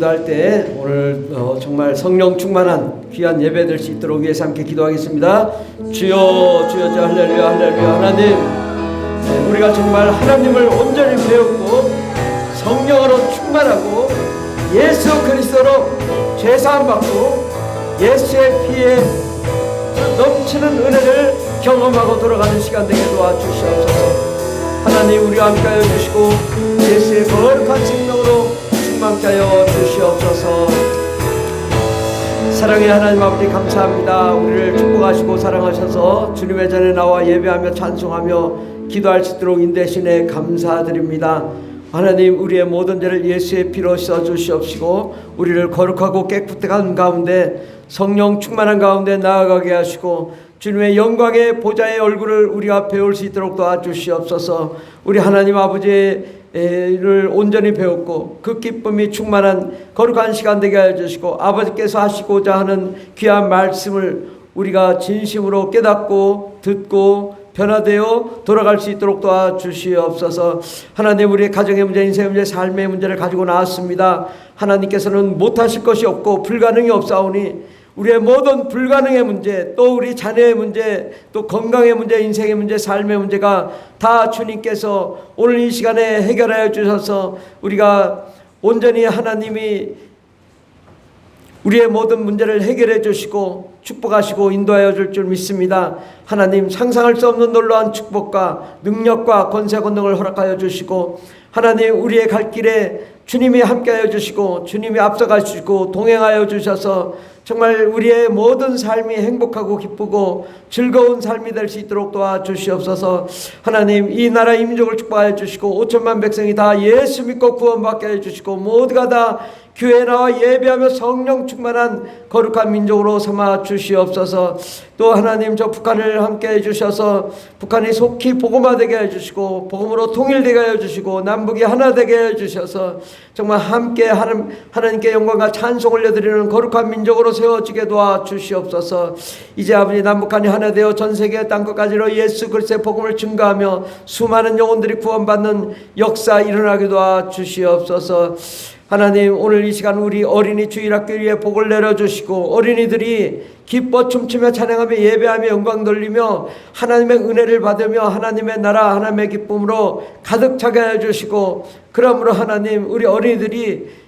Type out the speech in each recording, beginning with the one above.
기도할 때 오늘 정말 성령 충만한 귀한 예배 될 수 있도록 위해서 함께 기도하겠습니다. 주여 주여 저 할렐루야 할렐루야. 하나님, 우리가 정말 하나님을 온전히 배웠고 성령으로 충만하고 예수 그리스도로 죄사함 받고 예수의 피에 넘치는 은혜를 경험하고 돌아가는 시간 되게 도와주시옵소서. 하나님, 우리와 함께하여 주시고 예수의 거룩한 생명으로 함께하여 주시옵소서. 사랑의 하나님 아버지, 감사합니다. 우리를 축복하시고 사랑하셔서 주님의 전에 나와 예배하며 찬송하며 기도할 수 있도록 인도하시네 감사드립니다. 하나님, 우리의 모든 죄를 예수의 피로 씻어 주시옵시고 우리를 거룩하고 깨끗한 가운데 성령 충만한 가운데 나아가게 하시고 주님의 영광의 보좌의 얼굴을 우리가 배울 수 있도록 도와주시옵소서. 우리 하나님 아버지를 온전히 배웠고 그 기쁨이 충만한 거룩한 시간 되게 해주시고 아버지께서 하시고자 하는 귀한 말씀을 우리가 진심으로 깨닫고 듣고 변화되어 돌아갈 수 있도록 도와주시옵소서. 하나님, 우리의 가정의 문제, 인생의 문제, 삶의 문제를 가지고 나왔습니다. 하나님께서는 못하실 것이 없고 불가능이 없사오니 우리의 모든 불가능의 문제, 또 우리 자녀의 문제, 또 건강의 문제, 인생의 문제, 삶의 문제가 다 주님께서 오늘 이 시간에 해결하여 주셔서 우리가 온전히 하나님이 우리의 모든 문제를 해결해 주시고 축복하시고 인도하여 줄 줄 믿습니다. 하나님, 상상할 수 없는 놀라운 축복과 능력과 권세 권능을 허락하여 주시고 하나님, 우리의 갈 길에 주님이 함께하여 주시고 주님이 앞서가 주시고 동행하여 주셔서 정말 우리의 모든 삶이 행복하고 기쁘고 즐거운 삶이 될 수 있도록 도와주시옵소서. 하나님, 이 나라 이 민족을 축복하여 주시고 5천만 백성이 다 예수 믿고 구원받게 해주시고 모두가 다 교회에 나와 예배하며 성령 충만한 거룩한 민족으로 삼아 주시옵소서. 또 하나님, 저 북한을 함께 해주셔서 북한이 속히 복음화되게 해주시고 복음으로 통일되게 해주시고 남북이 하나 되게 해주셔서 정말 함께 하나님께 영광과 찬송 올려드리는 거룩한 민족으로 세워지게 도와주시옵소서. 이제 아버지, 남북한이 하나 되어 전 세계 땅끝까지로 예수 그리스도의 복음을 증거하며 수많은 영혼들이 구원받는 역사 일어나게 도와주시옵소서. 하나님, 오늘 이 시간 우리 어린이 주일학교 위에 복을 내려주시고 어린이들이 기뻐 춤추며 찬양하며 예배하며 영광 돌리며 하나님의 은혜를 받으며 하나님의 나라 하나님의 기쁨으로 가득 차게 해주시고 그러므로 하나님, 우리 어린이들이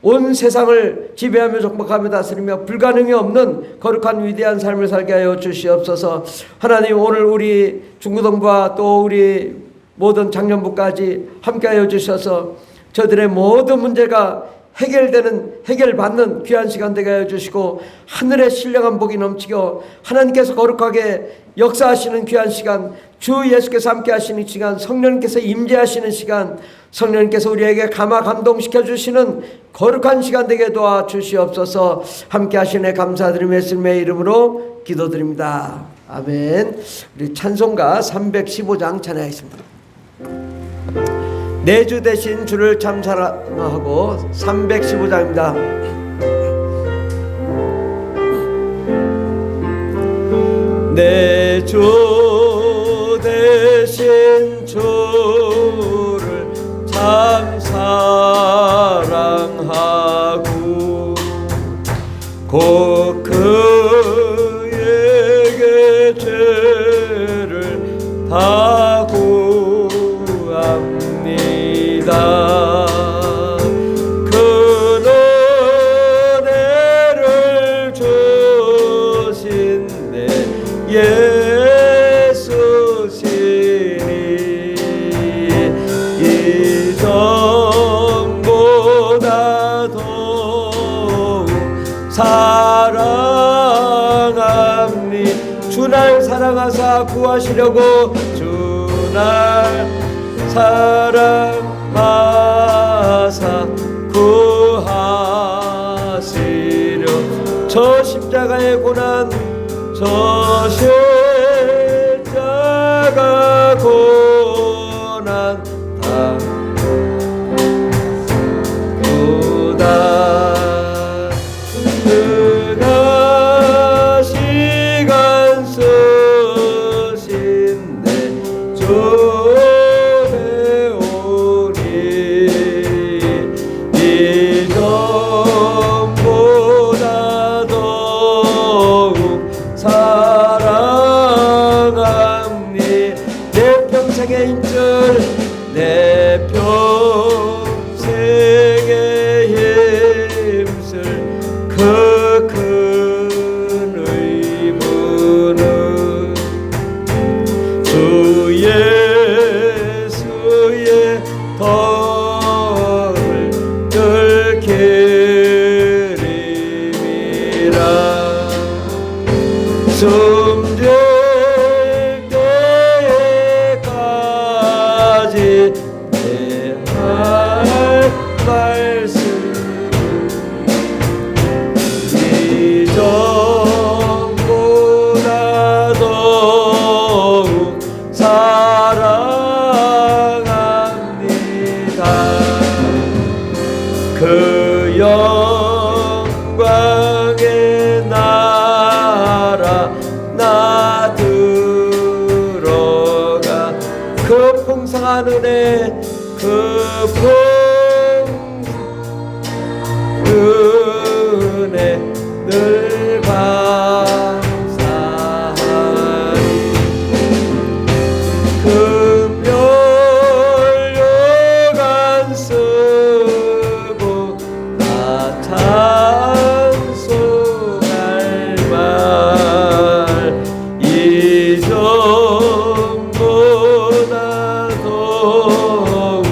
온 세상을 지배하며 정복하며 다스리며 불가능이 없는 거룩한 위대한 삶을 살게 하여 주시옵소서. 하나님, 오늘 우리 중고등부와 또 우리 모든 장년부까지 함께하여 주셔서 저들의 모든 문제가 해결받는 귀한 시간 되게 해주시고 하늘의 신령한 복이 넘치고 하나님께서 거룩하게 역사하시는 귀한 시간, 주 예수께서 함께 하시는 시간, 성령님께서 임재하시는 시간, 성령님께서 우리에게 감동시켜 주시는 거룩한 시간 되게 도와주시옵소서. 함께 하시네 감사드리며 예수님의 이름으로 기도드립니다. 아멘. 우리 찬송가 315장 찬양하겠습니다. 내 주 대신 주를 참 사랑하고 315장입니다. 내 주 대신 주를 참 사랑하고 곧 그에게 죄를 다 그 은혜를 주신 내 예수시니 이전보다 더욱 사랑합니. 주날 사랑하사 구하시려고 주날 사랑하사 구하시려. 저 십자가의 고난, 저 십자가 고난 다 그가 시간 쓰신 내 주 이전 숨질 때까지 내 할 말씀 이전보다 더욱 사랑합니다. 그 영광의 나라 나 들어가 그 풍성한 은혜 그 은혜 늘 감사하리. 금요일간 쓰고 나 찬송할 말 이전보다 더욱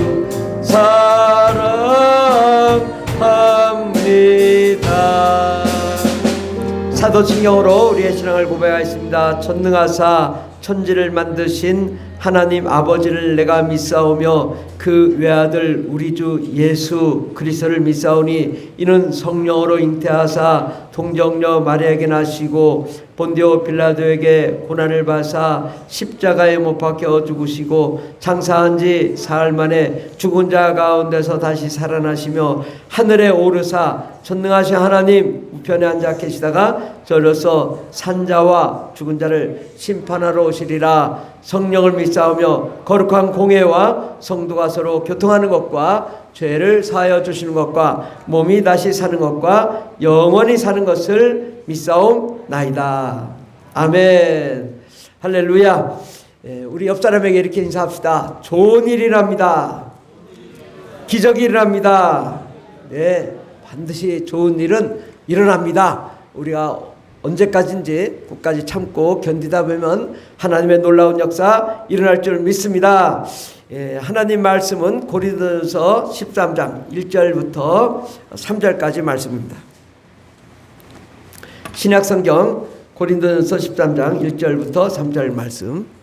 사랑합니다. 사도신경으로 우리의 신앙을 고백하겠습니다. 전능하사 천지를 만드신 하나님 아버지를 내가 믿사오며 그 외아들 우리 주 예수 그리스도를 믿사오니 이는 성령으로 잉태하사 동정녀 마리아에게 나시고 본디오 빌라도에게 고난을 받사 십자가에 못 박혀 죽으시고 장사한 지 사흘 만에 죽은 자 가운데서 다시 살아나시며 하늘에 오르사 전능하신 하나님 우편에 앉아 계시다가 저로서 산자와 죽은 자를 심판하러 오시리라. 성령을 믿사오며 거룩한 공회와 성도가 서로 교통하는 것과 죄를 사하여 주시는 것과 몸이 다시 사는 것과 영원히 사는 것을 믿사옵나이다. 아멘. 할렐루야. 우리 옆 사람에게 이렇게 인사합시다. 좋은 일이랍니다. 기적이 일어납니다. 네, 반드시 좋은 일은 일어납니다. 우리가 언제까지인지 끝까지 참고 견디다 보면 하나님의 놀라운 역사 일어날 줄 믿습니다. 하나님 말씀은 고린도전서 13장 1절부터 3절까지 말씀입니다. 신약성경 고린도전서 13장 1절부터 3절 말씀.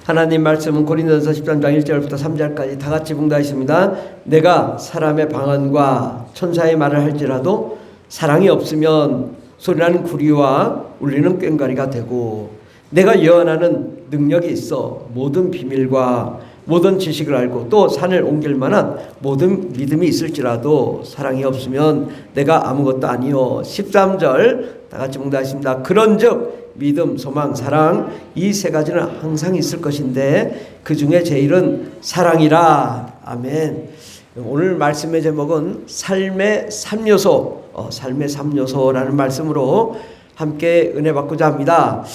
하나님 말씀은 고린도전서 13장 1절부터 3절까지 다 같이 봉독하겠습니다. 내가 사람의 방언과 천사의 말을 할지라도 사랑이 없으면 소리나는 구리와 울리는 꽹과리가 되고 내가 예언하는 능력이 있어 모든 비밀과 모든 지식을 알고 또 산을 옮길 만한 모든 믿음이 있을지라도 사랑이 없으면 내가 아무것도 아니요. 13절 다 같이 봉독하겠습니다. 그런즉 믿음, 소망, 사랑 이 세 가지는 항상 있을 것인데 그 중에 제일은 사랑이라. 아멘. 오늘 말씀의 제목은 삶의 3요소, 삶의 3요소라는 말씀으로 함께 은혜 받고자 합니다.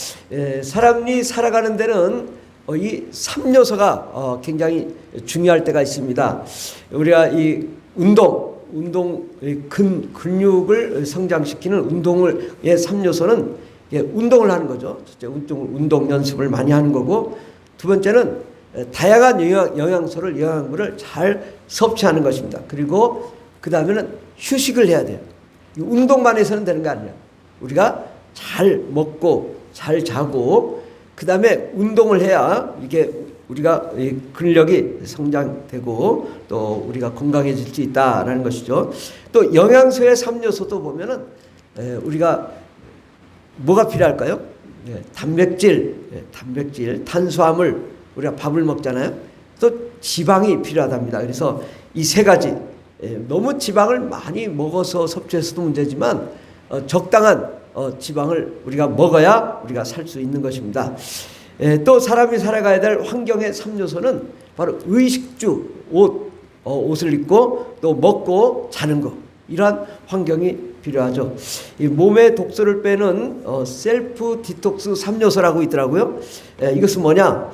사람이 살아가는 데는 이 3요소가 굉장히 중요할 때가 있습니다. 우리가 이 운동 근육을 성장시키는 운동의 3요소는 운동을 하는 거죠. 운동 연습을 많이 하는 거고, 두 번째는 다양한 영양소를 잘 섭취하는 것입니다. 그리고 그 다음에는 휴식을 해야 돼요. 운동만 해서는 되는 게 아니라 우리가 잘 먹고 잘 자고 그 다음에 운동을 해야 이게 우리가 근력이 성장되고 또 우리가 건강해질 수 있다라는 것이죠. 또 영양소의 3요소도 보면은 우리가 뭐가 필요할까요? 단백질, 탄수화물, 우리가 밥을 먹잖아요. 또 지방이 필요하답니다. 그래서 이 세 가지, 너무 지방을 많이 먹어서 섭취해서도 문제지만 적당한 지방을 우리가 먹어야 우리가 살 수 있는 것입니다. 또 사람이 살아가야 될 환경의 3요소는 바로 의식주, 옷을 입고 또 먹고 자는 것, 이러한 환경이 필요하죠. 이 몸의 독소를 빼는 셀프 디톡스 3요소라고 있더라고요. 이것은 뭐냐?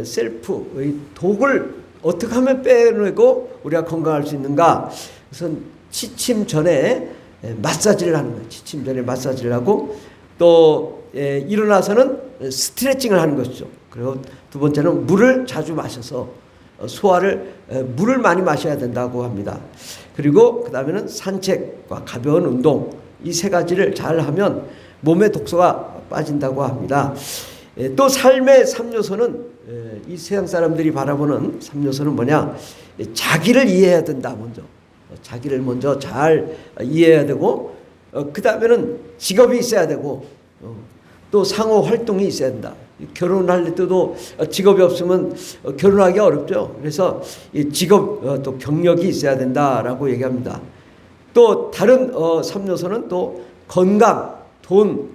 셀프, 독을 어떻게 하면 빼내고 우리가 건강할 수 있는가? 우선 취침 전에 마사지를 하는 거예요. 취침 전에 마사지를 하고 또 일어나서는 스트레칭을 하는 것이죠. 그리고 두 번째는 물을 자주 마셔서 물을 많이 마셔야 된다고 합니다. 그리고 그 다음에는 산책과 가벼운 운동, 이 세 가지를 잘 하면 몸의 독소가 빠진다고 합니다. 또 삶의 3요소는 이 세상 사람들이 바라보는 3요소는 뭐냐? 자기를 이해해야 된다. 먼저 자기를 먼저 잘 이해해야 되고, 그 다음에는 직업이 있어야 되고, 또 상호 활동이 있어야 된다. 결혼할 때도 직업이 없으면 결혼하기 어렵죠. 그래서 직업 또 경력이 있어야 된다라고 얘기합니다. 또 다른 3요소는 또 건강, 돈,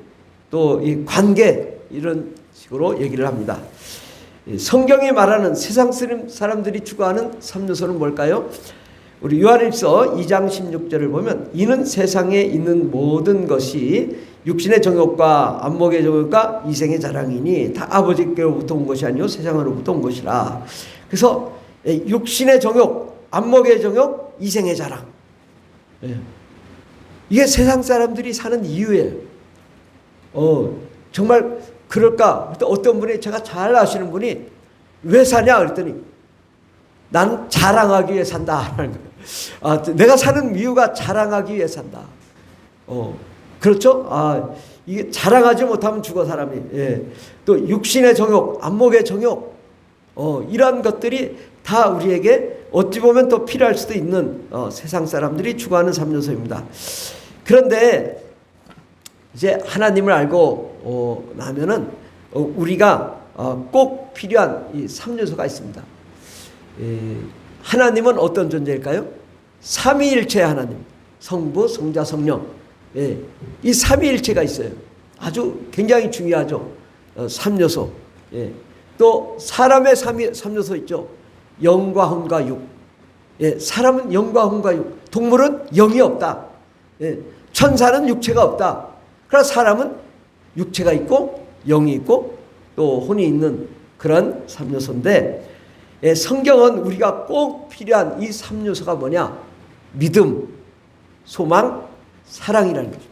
또 이 관계, 이런 식으로 얘기를 합니다. 성경이 말하는 세상 사람들이 추구하는 3요소는 뭘까요? 우리 요한일서 2장 16절을 보면 이는 세상에 있는 모든 것이 육신의 정욕과 안목의 정욕과 이생의 자랑이니 다 아버지께로부터 온 것이 아니요 세상으로부터 온 것이라. 그래서 육신의 정욕, 안목의 정욕, 이생의 자랑, 이게 세상 사람들이 사는 이유예요. 정말 그럴까? 어떤 분이, 제가 잘 아시는 분이 왜 사냐 그랬더니 난 자랑하기 위해 산다. 내가 사는 이유가 자랑하기 위해 산다. 그렇죠? 이게 자랑하지 못하면 죽어 사람이. 또 육신의 정욕, 안목의 정욕, 이런 것들이 다 우리에게 어찌 보면 또 필요할 수도 있는 세상 사람들이 추구하는 3요소입니다. 그런데 이제 하나님을 알고 나면은 우리가 꼭 필요한 이 3요소가 있습니다. 하나님은 어떤 존재일까요? 삼위일체의 하나님, 성부, 성자, 성령. 이 삼위일체가 있어요. 아주 굉장히 중요하죠. 3요소. 또 사람의 3요소 있죠. 영과 혼과 육. 사람은 영과 혼과 육. 동물은 영이 없다. 천사는 육체가 없다. 그러나 사람은 육체가 있고 영이 있고 또 혼이 있는 그런 3요소인데, 성경은 우리가 꼭 필요한 이 3요소가 뭐냐? 믿음, 소망, 사랑이라는 거죠.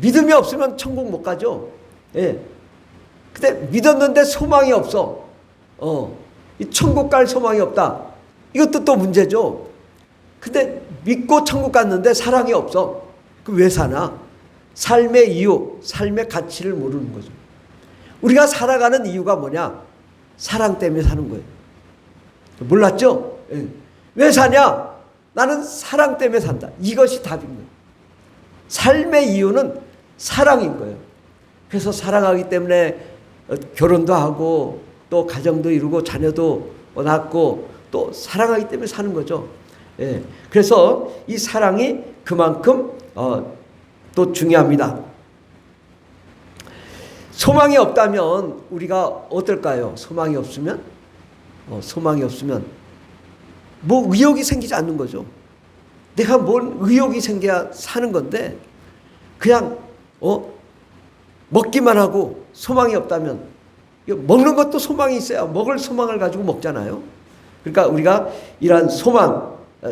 믿음이 없으면 천국 못 가죠. 근데 믿었는데 소망이 없어. 이 천국 갈 소망이 없다. 이것도 또 문제죠. 근데 믿고 천국 갔는데 사랑이 없어. 그 왜 사나? 삶의 이유, 삶의 가치를 모르는 거죠. 우리가 살아가는 이유가 뭐냐? 사랑 때문에 사는 거예요. 몰랐죠? 왜 사냐? 나는 사랑 때문에 산다. 이것이 답인 거예요. 삶의 이유는 사랑인 거예요. 그래서 사랑하기 때문에 결혼도 하고 또 가정도 이루고 자녀도 낳고 또 사랑하기 때문에 사는 거죠. 그래서 이 사랑이 그만큼 또 중요합니다. 소망이 없다면 우리가 어떨까요? 소망이 없으면 뭐 의욕이 생기지 않는 거죠. 내가 뭔 의욕이 생겨야 사는 건데 그냥 먹기만 하고 소망이 없다면, 먹는 것도 소망이 있어야 먹을 소망을 가지고 먹잖아요. 그러니까 우리가 이러한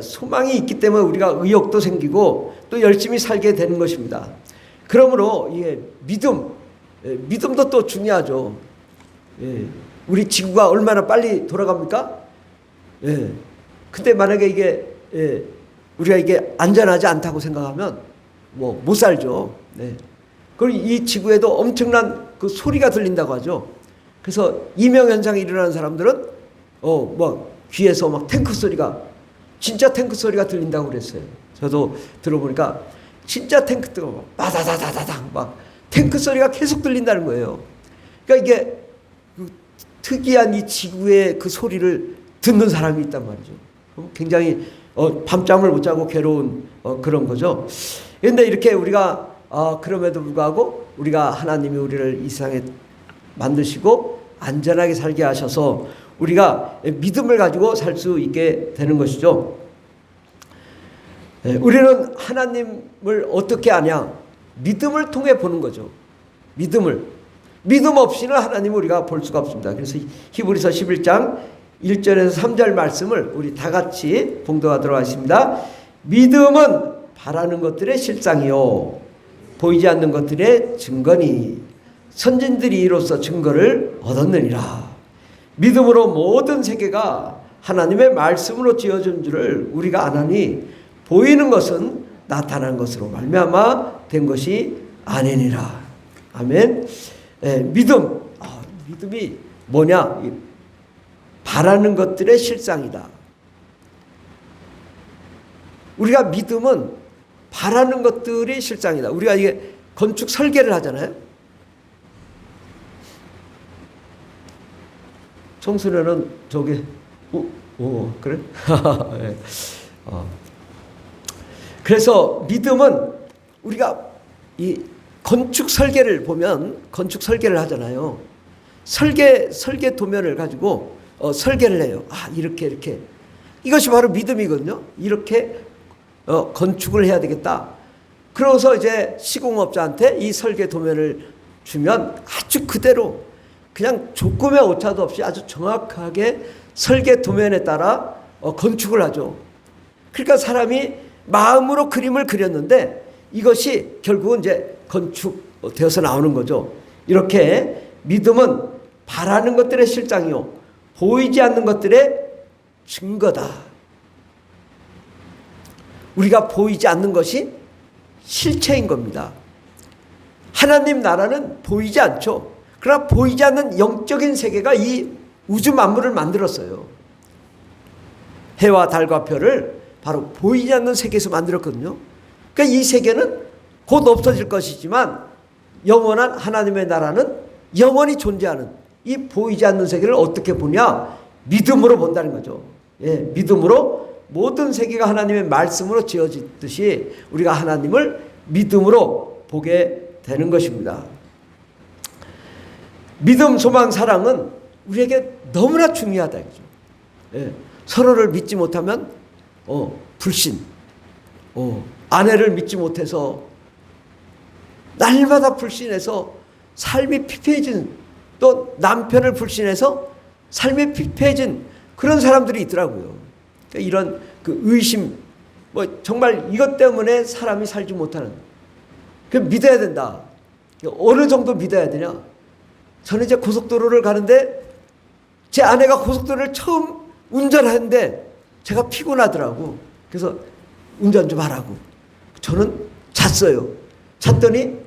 소망이 있기 때문에 우리가 의욕도 생기고 또 열심히 살게 되는 것입니다. 그러므로 이게 믿음도 또 중요하죠. 우리 지구가 얼마나 빨리 돌아갑니까? 근데 만약에 이게 우리가 이게 안전하지 않다고 생각하면 뭐 못 살죠. 그리고 이 지구에도 엄청난 그 소리가 들린다고 하죠. 그래서 이명 현상이 일어나는 사람들은 뭐 귀에서 막 탱크 소리가, 진짜 탱크 소리가 들린다고 그랬어요. 저도 들어보니까 진짜 탱크 뜨거 막 바다다다다당 막 탱크 소리가 계속 들린다는 거예요. 그러니까 이게 그 특이한 이 지구의 그 소리를 듣는 사람이 있단 말이죠. 굉장히 밤잠을 못 자고 괴로운 그런 거죠. 그런데 이렇게 우리가 그럼에도 불구하고 우리가 하나님이 우리를 이 세상에 만드시고 안전하게 살게 하셔서 우리가 믿음을 가지고 살 수 있게 되는 것이죠. 우리는 하나님을 어떻게 아냐? 믿음을 통해 보는 거죠. 믿음 없이는 하나님을 우리가 볼 수가 없습니다. 그래서 히브리서 11장 1절에서 3절 말씀을 우리 다 같이 봉독하도록 하겠습니다. 믿음은 바라는 것들의 실상이요 보이지 않는 것들의 증거니 선진들이 이로써 증거를 얻었느니라. 믿음으로 모든 세계가 하나님의 말씀으로 지어진 줄을 우리가 아나니 보이는 것은 나타난 것으로 말미암아 된 것이 아니니라. 아멘. 믿음. 믿음이 뭐냐? 바라는 것들의 실상이다. 우리가 믿음은 바라는 것들이 실상이다. 우리가 이게 건축 설계를 하잖아요. 청소년은 저기 그래? 네. 그래서 믿음은 우리가 이 건축 설계를 보면 건축 설계를 하잖아요. 설계 도면을 가지고 설계를 해요. 이렇게 이것이 바로 믿음이거든요. 이렇게 건축을 해야 되겠다. 그러고서 이제 시공업자한테 이 설계 도면을 주면 아주 그대로 그냥 조금의 오차도 없이 아주 정확하게 설계 도면에 따라 건축을 하죠. 그러니까 사람이 마음으로 그림을 그렸는데 이것이 결국은 이제 건축되어서 나오는 거죠. 이렇게 믿음은 바라는 것들의 실상이요 보이지 않는 것들의 증거다. 우리가 보이지 않는 것이 실체인 겁니다. 하나님 나라는 보이지 않죠. 그러나 보이지 않는 영적인 세계가 이 우주 만물을 만들었어요. 해와 달과 별을 바로 보이지 않는 세계에서 만들었거든요. 그러니까 이 세계는 곧 없어질 것이지만 영원한 하나님의 나라는 영원히 존재하는 이 보이지 않는 세계를 어떻게 보냐? 믿음으로 본다는 거죠. 믿음으로 모든 세계가 하나님의 말씀으로 지어지듯이 우리가 하나님을 믿음으로 보게 되는 것입니다. 믿음, 소망, 사랑은 우리에게 너무나 중요하다. 서로를 믿지 못하면 불신, 아내를 믿지 못해서 날마다 불신해서 삶이 피폐해진, 또 남편을 불신해서 삶이 피폐해진 그런 사람들이 있더라고요. 그러니까 이런 그 의심, 정말 이것 때문에 사람이 살지 못하는. 그 믿어야 된다. 어느 정도 믿어야 되냐? 저는 이제 고속도로를 가는데 제 아내가 고속도로를 처음 운전하는데 제가 피곤하더라고. 그래서 운전 좀 하라고. 저는 잤어요. 잤더니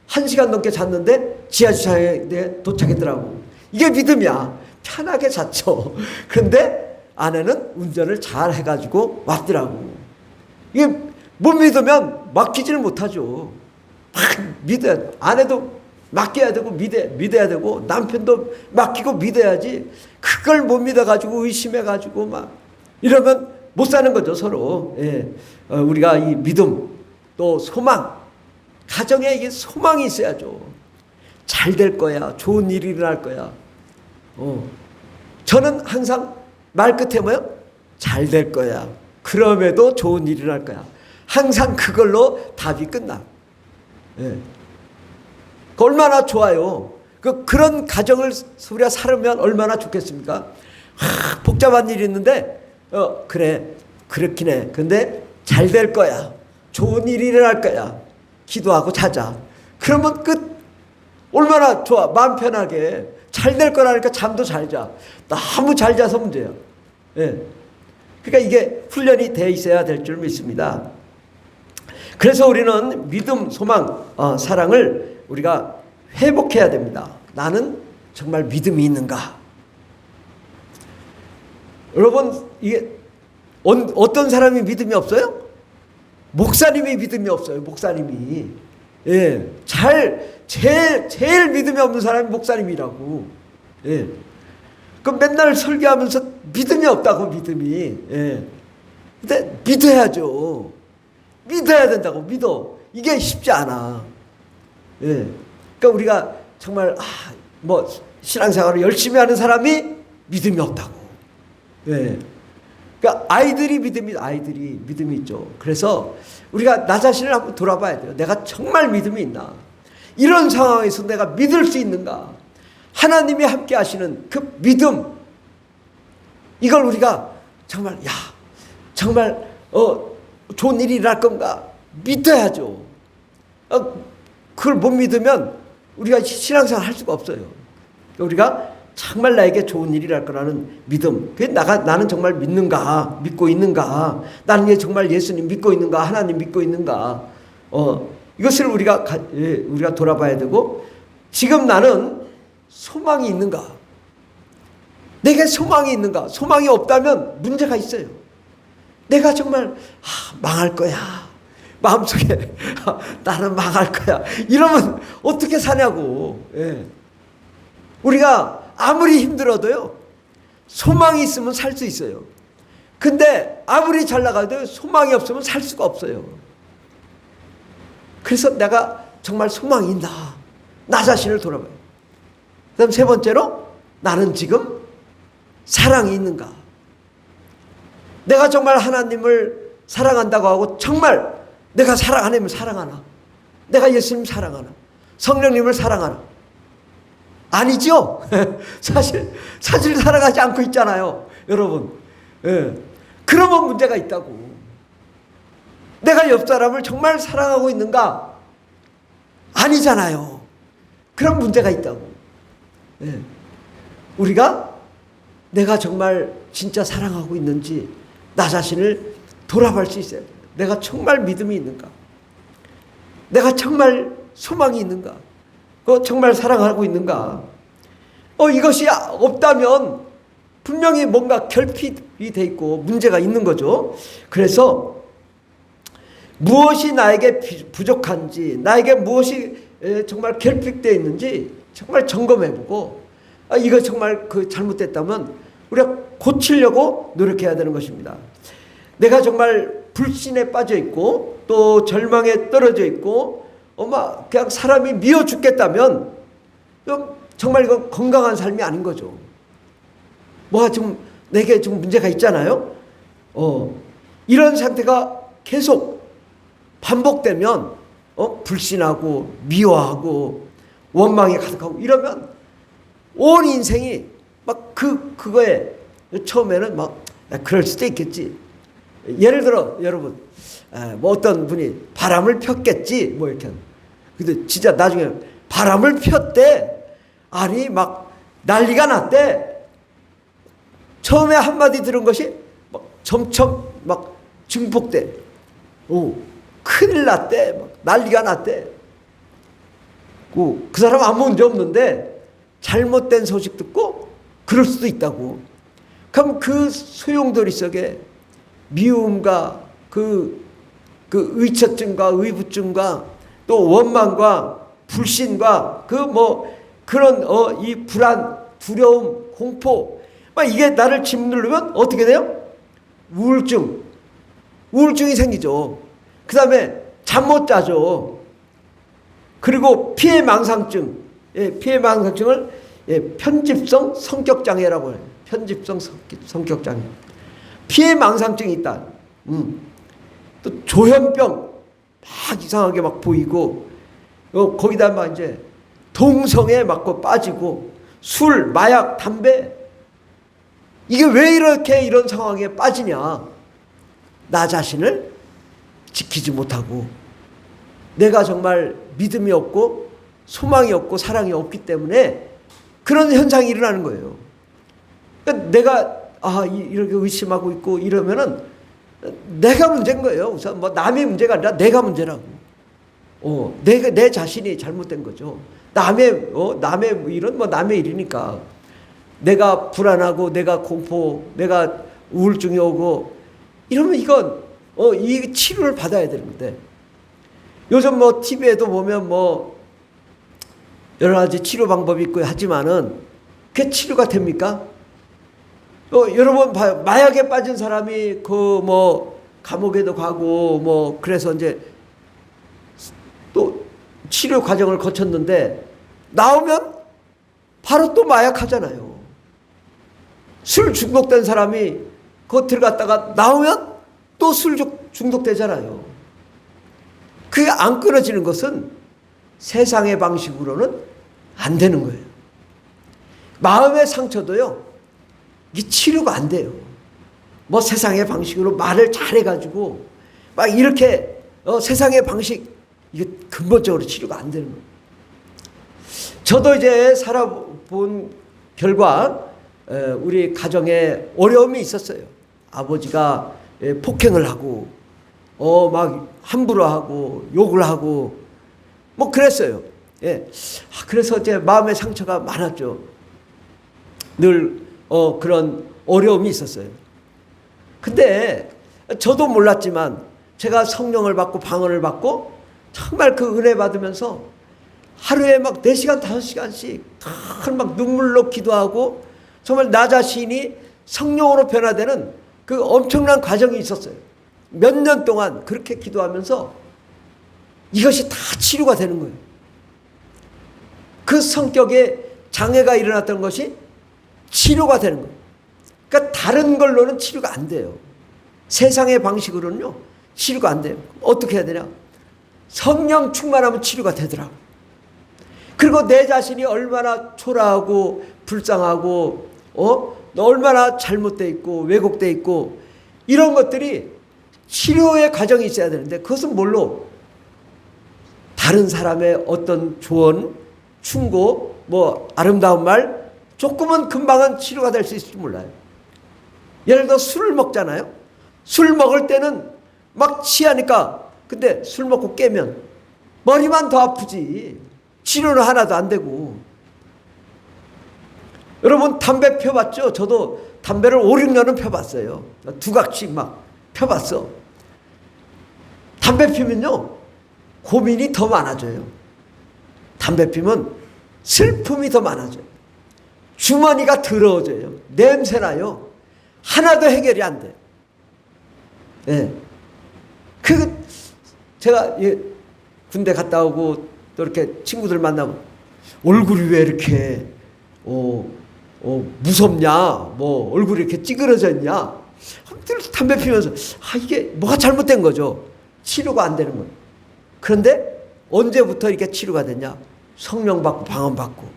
1시간 넘게 잤는데 지하주차장에 도착했더라고. 이게 믿음이야. 편하게 잤죠. 그런데 아내는 운전을 잘 해가지고 왔더라고. 이게 못 믿으면 맡기지를 못하죠. 믿어야 돼. 아내도 맡겨야 되고 믿어야 되고 남편도 맡기고 믿어야지. 그걸 못 믿어가지고 의심해가지고 막 이러면 못 사는 거죠, 서로. 우리가 이 믿음 또 소망, 가정에 이게 소망이 있어야죠. 잘 될 거야. 좋은 일이 일어날 거야. 저는 항상 말 끝에 뭐요? 잘 될 거야. 그럼에도 좋은 일이 일어날 거야. 항상 그걸로 답이 끝나. 얼마나 좋아요. 그런 가정을 우리가 살으면 얼마나 좋겠습니까? 복잡한 일이 있는데 그래 그렇긴 해. 근데 잘 될 거야. 좋은 일이 일어날 거야. 기도하고 자자. 그러면 끝. 얼마나 좋아. 마음 편하게. 잘 될 거라니까 잠도 잘 자. 너무 잘 자서 문제야. 그러니까 이게 훈련이 돼 있어야 될 줄 믿습니다. 그래서 우리는 믿음, 소망, 사랑을 우리가 회복해야 됩니다. 나는 정말 믿음이 있는가? 여러분, 이게 어떤 사람이 믿음이 없어요? 목사님이 믿음이 없어요. 목사님이. 제일 믿음이 없는 사람이 목사님이라고. 그 맨날 설교하면서 믿음이 없다고, 믿음이. 근데 믿어야죠. 믿어야 된다고, 믿어. 이게 쉽지 않아. 그러니까 우리가 정말, 신앙생활을 열심히 하는 사람이 믿음이 없다고. 그러니까 아이들이 믿음이 있죠. 그래서 우리가 나 자신을 한번 돌아봐야 돼요. 내가 정말 믿음이 있나? 이런 상황에서 내가 믿을 수 있는가? 하나님이 함께 하시는 그 믿음, 이걸 우리가 정말 좋은 일이 일어날 건가? 믿어야죠. 그걸 못 믿으면 우리가 신앙생활 할 수가 없어요. 우리가 정말 나에게 좋은 일이랄 거라는 믿음. 나는 정말 믿는가? 믿고 있는가? 나는 정말 예수님 믿고 있는가? 하나님 믿고 있는가? 이것을 우리가 돌아봐야 되고, 지금 나는 소망이 있는가? 내게 소망이 있는가? 소망이 없다면 문제가 있어요. 내가 정말 망할 거야. 마음속에 나는 망할 거야. 이러면 어떻게 사냐고. 예. 우리가 아무리 힘들어도요, 소망이 있으면 살 수 있어요. 근데 아무리 잘 나가도 소망이 없으면 살 수가 없어요. 그래서 내가 정말 소망이 있나? 나 자신을 돌아봐요. 그다음 세 번째로, 나는 지금 사랑이 있는가? 내가 정말 하나님을 사랑한다고 하고 정말 내가 하나님을 사랑하나? 내가 예수님 사랑하나? 성령님을 사랑하나? 아니죠? 사실 사랑하지 않고 있잖아요, 여러분. 예. 그러면 문제가 있다고. 내가 옆 사람을 정말 사랑하고 있는가? 아니잖아요. 그런 문제가 있다고. 예. 우리가 내가 정말 진짜 사랑하고 있는지 나 자신을 돌아볼 수 있어요. 내가 정말 믿음이 있는가? 내가 정말 소망이 있는가? 정말 사랑하고 있는가? 이것이 없다면 분명히 뭔가 결핍이 돼 있고 문제가 있는 거죠. 그래서 무엇이 나에게 부족한지, 나에게 무엇이 정말 결핍되어 있는지 정말 점검해보고, 이거 정말 잘못됐다면 우리가 고치려고 노력해야 되는 것입니다. 내가 정말 불신에 빠져 있고 또 절망에 떨어져 있고 그냥 사람이 미워 죽겠다면 정말 이건 건강한 삶이 아닌 거죠. 내게 좀 문제가 있잖아요. 이런 상태가 계속 반복되면 불신하고 미워하고 원망이 가득하고 이러면 온 인생이 그거에 처음에는 그럴 수도 있겠지. 예를 들어 여러분, 어떤 분이 바람을 폈겠지 이렇게. 근데 진짜 나중에 바람을 폈대. 아니 난리가 났대. 처음에 한마디 들은 것이 점점 증폭돼. 큰일 났대. 난리가 났대. 그 사람 아무 문제 없는데 잘못된 소식 듣고 그럴 수도 있다고. 그럼 그 소용돌이 속에 미움과 그 의처증과 의부증과 또 원망과 불신과 그런 이 불안, 두려움, 공포, 이게 나를 짓누르면 어떻게 돼요? 우울증이 생기죠. 그 다음에 잠 못 자죠. 그리고 피해망상증, 피해망상증을 편집성 성격장애라고 해요. 편집성 성격장애. 피해망상증이 있다. 또 조현병 이상하게 보이고, 거기다 이제 동성애 빠지고, 술, 마약, 담배. 이게 왜 이렇게 이런 상황에 빠지냐? 나 자신을 지키지 못하고 내가 정말 믿음이 없고 소망이 없고 사랑이 없기 때문에 그런 현상이 일어나는 거예요. 그러니까 내가 이렇게 의심하고 있고 이러면은 내가 문제인 거예요. 우선 남의 문제가 아니라 내가 문제라고. 내 자신이 잘못된 거죠. 남의 일은 남의 일이니까. 내가 불안하고 내가 공포, 내가 우울증이 오고 이러면 이건 이 치료를 받아야 되는데, 요즘 TV에도 보면 여러 가지 치료 방법이 있고 하지만은 그게 치료가 됩니까? 여러분 봐요. 마약에 빠진 사람이 감옥에도 가고 그래서 이제 또 치료 과정을 거쳤는데 나오면 바로 또 마약하잖아요. 술 중독된 사람이 그 들어갔다가 나오면 또 술 중독되잖아요. 그게 안 끊어지는 것은 세상의 방식으로는 안 되는 거예요. 마음의 상처도요, 이게 치료가 안 돼요. 세상의 방식으로 말을 잘해가지고 이렇게 세상의 방식 이게 근본적으로 치료가 안 되는 거예요. 저도 이제 살아본 결과 우리 가정에 어려움이 있었어요. 아버지가 폭행을 하고 막 함부로 하고 욕을 하고 뭐 그랬어요. 예. 그래서 제 마음의 상처가 많았죠. 늘 그런 어려움이 있었어요. 근데 저도 몰랐지만 제가 성령을 받고 방언을 받고 정말 그 은혜 받으면서 하루에 막 4시간 5시간씩 막 눈물로 기도하고 정말 나 자신이 성령으로 변화되는 그 엄청난 과정이 있었어요. 몇 년 동안 그렇게 기도하면서 이것이 다 치료가 되는 거예요. 그 성격에 장애가 일어났던 것이 치료가 되는 거예요. 그러니까 다른 걸로는 치료가 안 돼요. 세상의 방식으로는요 치료가 안 돼요. 어떻게 해야 되냐? 성령 충만하면 치료가 되더라고. 그리고 내 자신이 얼마나 초라하고 불쌍하고 얼마나 잘못돼 있고 왜곡돼 있고 이런 것들이 치료의 과정이 있어야 되는데 그것은 뭘로? 다른 사람의 어떤 조언, 충고, 뭐 아름다운 말 조금은 금방은 치료가 될 수 있을지 몰라요. 예를 들어 술을 먹잖아요. 술 먹을 때는 막 취하니까 근데 술 먹고 깨면 머리만 더 아프지 치료는 하나도 안 되고. 여러분 담배 펴봤죠? 저도 담배를 5, 6년은 펴봤어요. 두각씩 막 펴봤어. 담배 피면요 고민이 더 많아져요. 담배 피면 슬픔이 더 많아져요. 주머니가 더러워져요. 냄새나요. 하나도 해결이 안 돼요. 예. 제가 군대 갔다 오고 또 이렇게 친구들 만나면 얼굴이 왜 이렇게 무섭냐, 뭐 얼굴이 이렇게 찌그러졌냐. 담배 피면서 이게 뭐가 잘못된 거죠. 치료가 안 되는 거예요. 그런데 언제부터 이렇게 치료가 됐냐? 성령 받고 방언 받고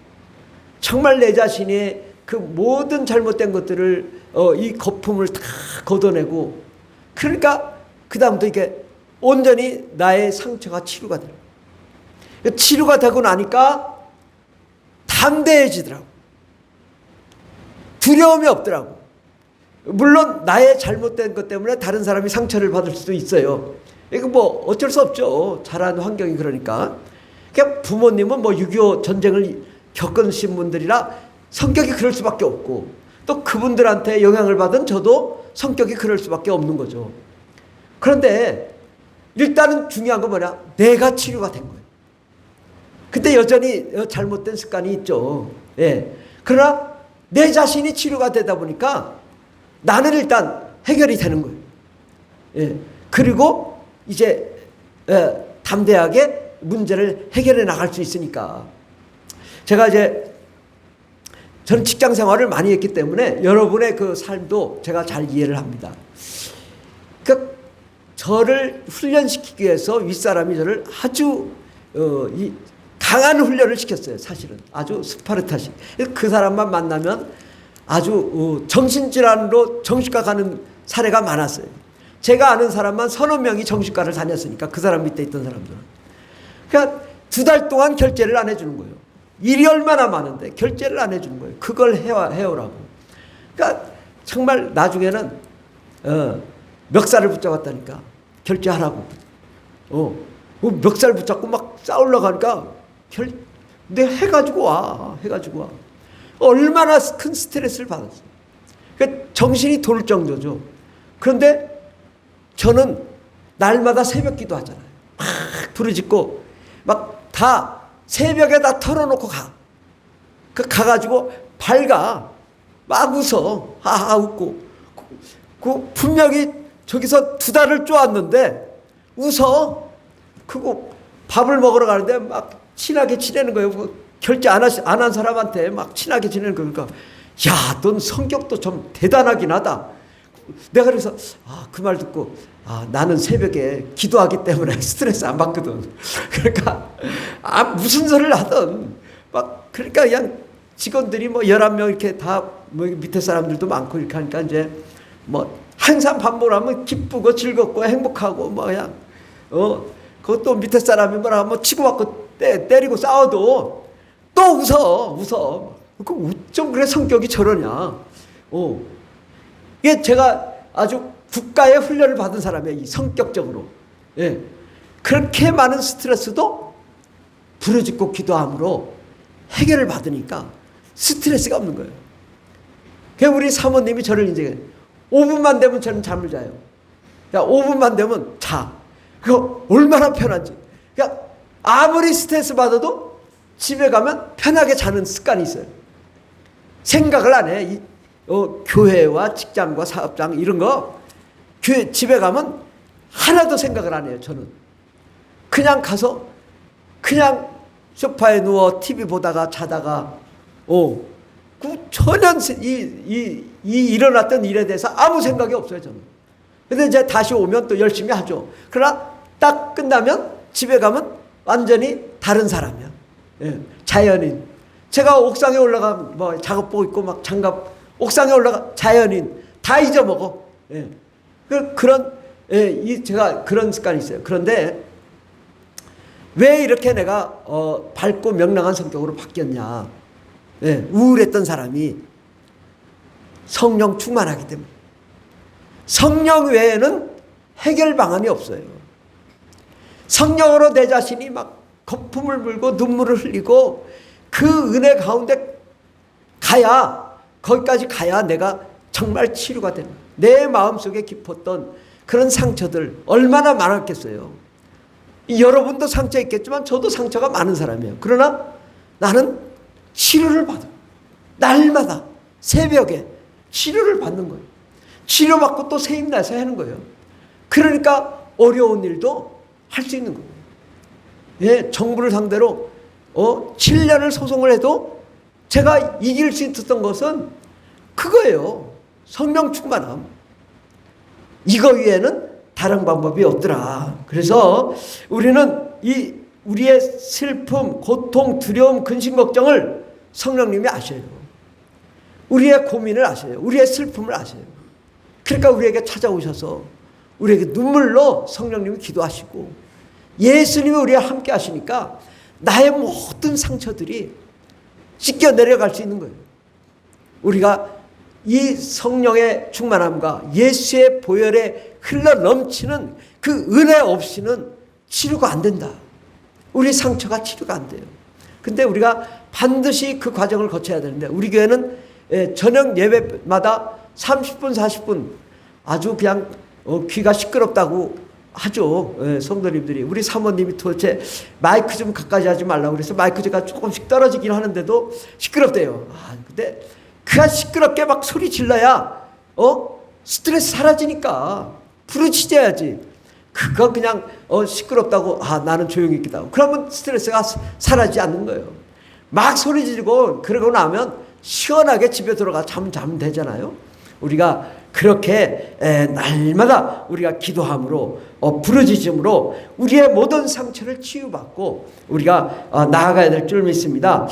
정말 내 자신의 그 모든 잘못된 것들을 이 거품을 다 걷어내고 그러니까 그 다음부터 이게 온전히 나의 상처가 치료가 돼요. 치료가 되고 나니까 담대해지더라고. 두려움이 없더라고. 물론 나의 잘못된 것 때문에 다른 사람이 상처를 받을 수도 있어요. 이거 뭐 어쩔 수 없죠. 자란 환경이 그러니까. 그러니까 부모님은 뭐 6.25 전쟁을 겪으신 분들이라 성격이 그럴 수밖에 없고 또 그분들한테 영향을 받은 저도 성격이 그럴 수밖에 없는 거죠. 그런데 일단은 중요한 건 뭐냐? 내가 치료가 된 거예요. 근데 여전히 잘못된 습관이 있죠. 예. 그러나 내 자신이 치료가 되다 보니까 나는 일단 해결이 되는 거예요. 예. 그리고 이제 담대하게 문제를 해결해 나갈 수 있으니까. 제가 이제 저는 직장 생활을 많이 했기 때문에 여러분의 그 삶도 제가 잘 이해를 합니다. 그러니까 저를 훈련시키기 위해서 윗사람이 저를 아주 강한 훈련을 시켰어요. 사실은 아주 스파르타식. 그 사람만 만나면 아주 정신질환으로 정신과 가는 사례가 많았어요. 제가 아는 사람만 30명이 정신과를 다녔으니까 그 사람 밑에 있던 사람들은. 그러니까 2달 동안 결제를 안 해주는 거예요. 일이 얼마나 많은데 결제를 안 해주는 거예요. 그걸 해오라고. 그러니까 정말 나중에는 멱살을 붙잡았다니까. 결제하라고. 멱살 붙잡고 막 싸우려고 하니까 근데 해가지고 와. 얼마나 큰 스트레스를 받았어요. 그러니까 정신이 돌 정도죠. 그런데 저는 날마다 새벽 기도 하잖아요. 막 부르짖고 막 다 새벽에 다 털어놓고 가. 가가지고 밝아. 막 웃어. 하하 웃고. 분명히 저기서 2달을 쪼았는데 웃어. 그거 밥을 먹으러 가는데 막 친하게 지내는 거예요. 결제 안 한 사람한테 막 친하게 지내는 거니까 야, 넌 성격도 좀 대단하긴 하다. 내가 그래서 그 말 듣고 나는 새벽에 기도하기 때문에 스트레스 안 받거든. 그러니까 무슨 소리를 하든 막 그러니까 그냥 직원들이 뭐 11명 이렇게 다 뭐 밑에 사람들도 많고 이렇게 하니까 이제 뭐 항상 밥 먹으면 기쁘고 즐겁고 행복하고 뭐 그냥 그것도 밑에 사람이 뭐라 뭐 치고 받고 때리고 싸워도 또 웃어. 어쩜 그래 성격이 저러냐. 이게 제가 아주 국가의 훈련을 받은 사람이에요. 이 성격적으로. 예. 그렇게 많은 스트레스도 부르짖고 기도함으로 해결을 받으니까 스트레스가 없는 거예요. 그래서 우리 사모님이 저를 이제 5분만 되면 저는 잠을 자요. 야, 5분만 되면 자. 그거 얼마나 편한지. 그러니까 아무리 스트레스 받아도 집에 가면 편하게 자는 습관이 있어요. 생각을 안 해. 교회와 직장과 사업장 이런 거 집에 가면 하나도 생각을 안 해요. 저는 그냥 가서 그냥 소파에 누워 TV 보다가 자다가 전혀 일어났던 일에 대해서 아무 생각이 없어요. 저는. 근데 이제 다시 오면 또 열심히 하죠. 그러나 딱 끝나면 집에 가면 완전히 다른 사람이야. 예, 자연인. 제가 옥상에 올라가 뭐 작업복 입고 막 장갑 옥상에 올라가 자연인 다 잊어먹어. 예. 제가 그런 습관이 있어요. 그런데 왜 이렇게 내가 밝고 명랑한 성격으로 바뀌었냐. 예, 우울했던 사람이 성령 충만하기 때문에. 성령 외에는 해결 방안이 없어요. 성령으로 내 자신이 막 거품을 불고 눈물을 흘리고 그 은혜 가운데 거기까지 가야 내가 정말 치유가 되는 거예요. 내 마음속에 깊었던 그런 상처들 얼마나 많았겠어요. 여러분도 상처 있겠지만 저도 상처가 많은 사람이에요. 그러나 나는 치료를 받아. 날마다 새벽에 치료를 받는 거예요. 치료받고 또 새 힘나서 하는 거예요. 그러니까 어려운 일도 할 수 있는 거예요. 예, 정부를 상대로 7년을 소송을 해도 제가 이길 수 있었던 것은 그거예요. 성령 충만함. 이거 위에는 다른 방법이 없더라. 그래서 우리는 우리의 슬픔, 고통, 두려움, 근심, 걱정을 성령님이 아셔요. 우리의 고민을 아셔요. 우리의 슬픔을 아셔요. 그러니까 우리에게 찾아오셔서 우리에게 눈물로 성령님이 기도하시고 예수님이 우리와 함께 하시니까 나의 모든 상처들이 씻겨 내려갈 수 있는 거예요. 우리가 이 성령의 충만함과 예수의 보혈에 흘러 넘치는 그 은혜 없이는 치료가 안 된다. 우리 상처가 치료가 안 돼요. 근데 우리가 반드시 그 과정을 거쳐야 되는데 우리 교회는 저녁 예배마다 30분 40분 아주 그냥 귀가 시끄럽다고 하죠. 성도님들이. 우리 사모님이 도대체 마이크 좀 가까이 하지 말라고 그래서 마이크가 조금씩 떨어지긴 하는데도 시끄럽대요. 근데 그가 시끄럽게 막 소리 질러야 스트레스 사라지니까 부르짖어야지. 그거 그냥 시끄럽다고 나는 조용히 있겠다고 그러면 스트레스가 사라지지 않는 거예요. 막 소리 지르고 그러고 나면 시원하게 집에 들어가 자면 되잖아요. 우리가 그렇게 날마다 우리가 기도함으로 부르짖음으로 우리의 모든 상처를 치유받고 우리가 나아가야 될 줄 믿습니다.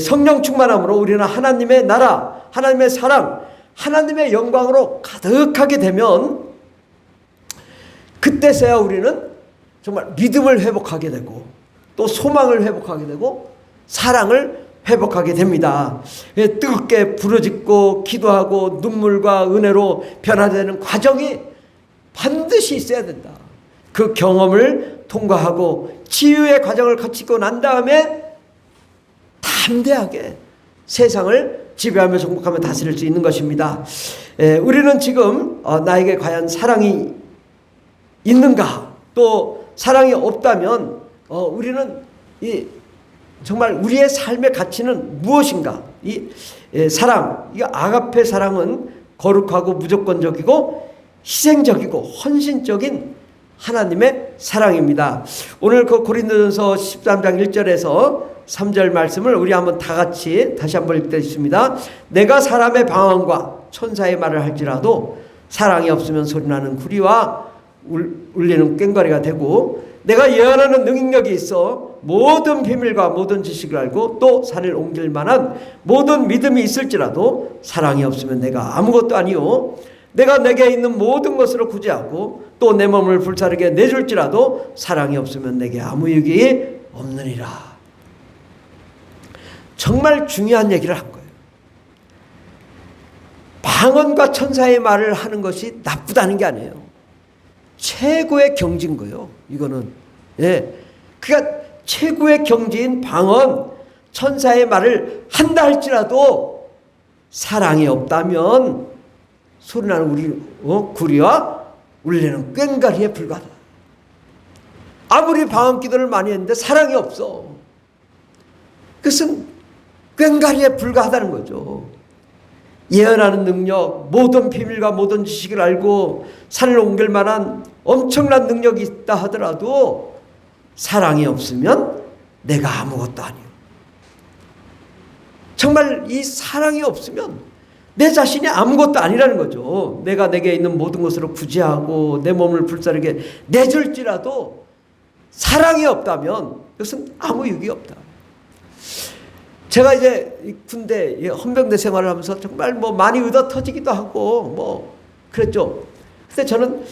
성령 충만함으로 우리는 하나님의 나라, 하나님의 사랑, 하나님의 영광으로 가득하게 되면 그때서야 우리는 정말 믿음을 회복하게 되고 또 소망을 회복하게 되고 사랑을 회복하게 됩니다. 뜨겁게 부르짖고 기도하고 눈물과 은혜로 변화되는 과정이 반드시 있어야 된다. 그 경험을 통과하고 치유의 과정을 거치고 난 다음에 담대하게 세상을 지배하며 정복하며 다스릴 수 있는 것입니다. 우리는 지금 나에게 과연 사랑이 있는가 또 사랑이 없다면 우리는 정말 우리의 삶의 가치는 무엇인가? 사랑, 이 아가페 사랑은 거룩하고 무조건적이고 희생적이고 헌신적인 하나님의 사랑입니다. 오늘 그 고린도전서 13장 1절에서 3절 말씀을 우리 한번 다 같이 다시 한번 읽겠습니다. 내가 사람의 방언과 천사의 말을 할지라도 사랑이 없으면 소리나는 구리와 울리는 꽹과리가 되고 내가 예언하는 능력이 있어 모든 비밀과 모든 지식을 알고 또 산을 옮길 만한 모든 믿음이 있을지라도 사랑이 없으면 내가 아무것도 아니요 내가 내게 있는 모든 것으로 구제하고 또 내 몸을 불사르게 내줄지라도 사랑이 없으면 내게 아무 유익이 없느니라. 정말 중요한 얘기를 한 거예요. 방언과 천사의 말을 하는 것이 나쁘다는 게 아니에요. 최고의 경지인 거예요. 이거는. 예. 그러니까 최고의 경지인 방언, 천사의 말을 한다 할지라도 사랑이 없다면 소리나는 우리 구리와 울리는 꽹과리에 불과하다. 아무리 방언 기도를 많이 했는데 사랑이 없어. 그것은 꽹과리에 불과하다는 거죠. 예언하는 능력, 모든 비밀과 모든 지식을 알고 산을 옮길 만한 엄청난 능력이 있다 하더라도 사랑이 없으면 내가 아무것도 아니에요. 정말 이 사랑이 없으면 내 자신이 아무것도 아니라는 거죠. 내가 내게 있는 모든 것으로 구제하고 내 몸을 불사르게 내줄지라도 사랑이 없다면 그것은 아무 유익이 없다. 제가 이제 군대 헌병대 생활을 하면서 정말 뭐 많이 의도 터지기도 하고 뭐 그랬죠. 근데 저는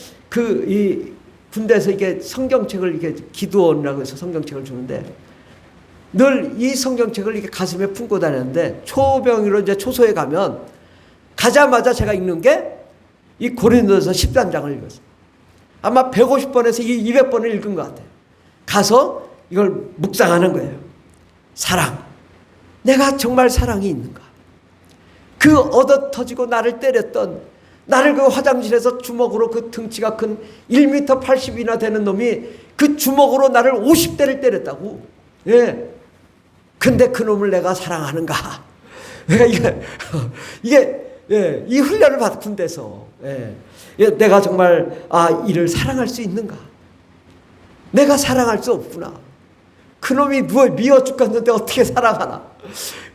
이 군대에서 이게 성경책을 이게 기도원이라고 해서 성경책을 주는데 늘 이 성경책을 이렇게 가슴에 품고 다녔는데 초병으로 이제 초소에 가면 가자마자 제가 읽는 게 이 고린도서 13장을 읽었어요. 아마 150번에서 200번을 읽은 것 같아요. 가서 이걸 묵상하는 거예요. 사랑. 내가 정말 사랑이 있는가? 그 얻어 터지고 나를 때렸던, 나를 그 화장실에서 주먹으로 그 등치가 큰 1m 80이나 되는 놈이 그 주먹으로 나를 50대를 때렸다고. 예. 근데 그 놈을 내가 사랑하는가? 내가 이게 예, 이 훈련을 받은 데서 내가 정말 이를 사랑할 수 있는가? 내가 사랑할 수 없구나. 그놈이 미워 죽겠는데 어떻게 사랑하나?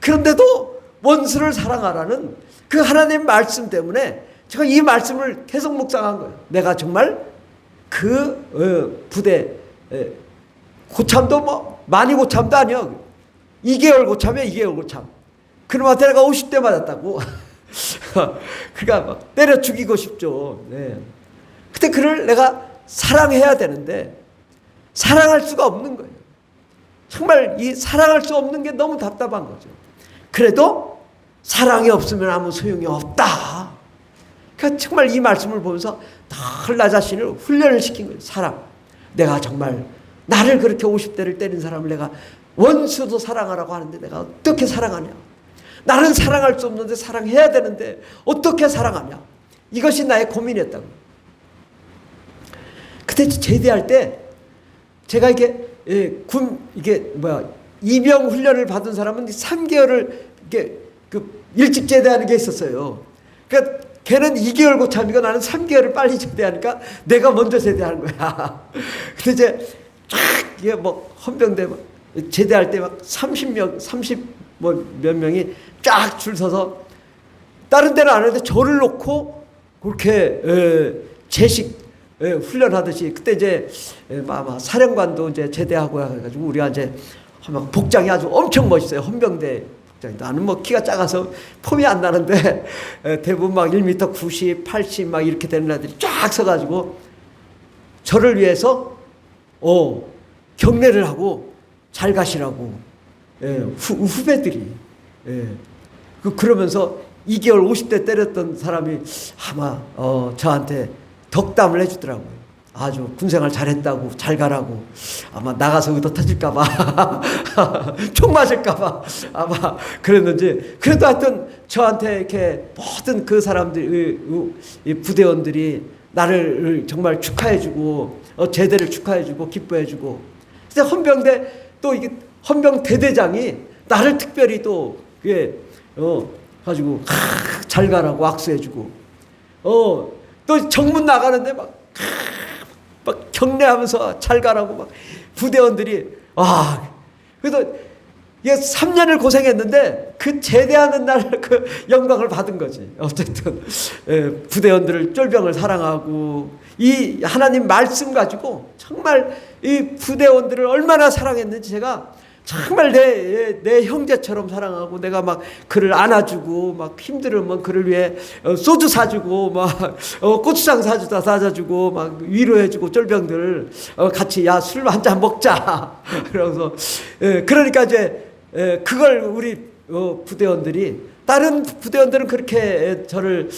그런데도 원수를 사랑하라는 그 하나님 말씀 때문에 제가 이 말씀을 계속 묵상한 거예요. 내가 정말 그 부대 고참도 뭐 많이 고참도 아니야. 2개월 고참이야. 2개월 고참. 그놈한테 내가 50대 맞았다고. 그러니까 막 때려 죽이고 싶죠. 네. 근데 그를 내가 사랑해야 되는데 사랑할 수가 없는 거예요. 정말 이 사랑할 수 없는 게 너무 답답한 거죠. 그래도 사랑이 없으면 아무 소용이 없다. 그러니까 정말 이 말씀을 보면서 늘 나 자신을 훈련을 시킨 거예요. 사랑. 내가 정말 나를 그렇게 50대를 때린 사람을 내가 원수도 사랑하라고 하는데 내가 어떻게 사랑하냐. 나는 사랑할 수 없는데 사랑해야 되는데 어떻게 사랑하냐. 이것이 나의 고민이었다고. 그때 제대할 때 제가 이병 훈련을 받은 사람은 3개월을 일찍 제대하는 게 있었어요. 그러니까 걔는 2개월 고참이고 나는 3개월을 빨리 제대하니까 내가 먼저 제대하는 거야. 근데 이제 이게 헌병대 제대할 때 30몇 명이 쫙 줄 서서 다른 데는 안 하는데 저를 놓고 그렇게 제식 훈련하듯이 그때 이제 사령관도 이제 제대하고 해가지고 우리가 이제 복장이 아주 엄청 멋있어요. 헌병대 복장이. 나는 키가 작아서 폼이 안 나는데 대부분 1m 90, 80 이렇게 되는 애들이 쫙 서가지고 저를 위해서 경례를 하고 잘 가시라고 후배들이 그러면서 2개월 50대 때렸던 사람이 아마 저한테 덕담을 해주더라고요. 아주 군생활 잘했다고, 잘 가라고. 아마 나가서 의도 터질까봐 총 맞을까봐 아마 그랬는지. 그래도 하여튼 저한테 이렇게 모든 그 사람들, 이 부대원들이 나를 정말 축하해주고 제대를 축하해주고 기뻐해주고. 근데 헌병대 또 이게 헌병 대대장이 나를 특별히 또 가지고 잘 가라고 악수해주고 또 정문 나가는데 막 경례하면서 잘 가라고 부대원들이 그래도 이게 3년을 고생했는데 그 제대하는 날 그 영광을 받은 거지. 어쨌든 부대원들을 쫄병을 사랑하고 이 하나님 말씀 가지고 정말 이 부대원들을 얼마나 사랑했는지 제가 정말 내 형제처럼 사랑하고 내가 막 그를 안아주고 막 힘들으면 그를 위해 소주 사주고 막 고추장 사주고 막 위로해주고 쫄병들 같이 야 술 한 잔 먹자. 그래서 그러니까 이제 그걸 우리 부대원들이 다른 부대원들은 그렇게 저를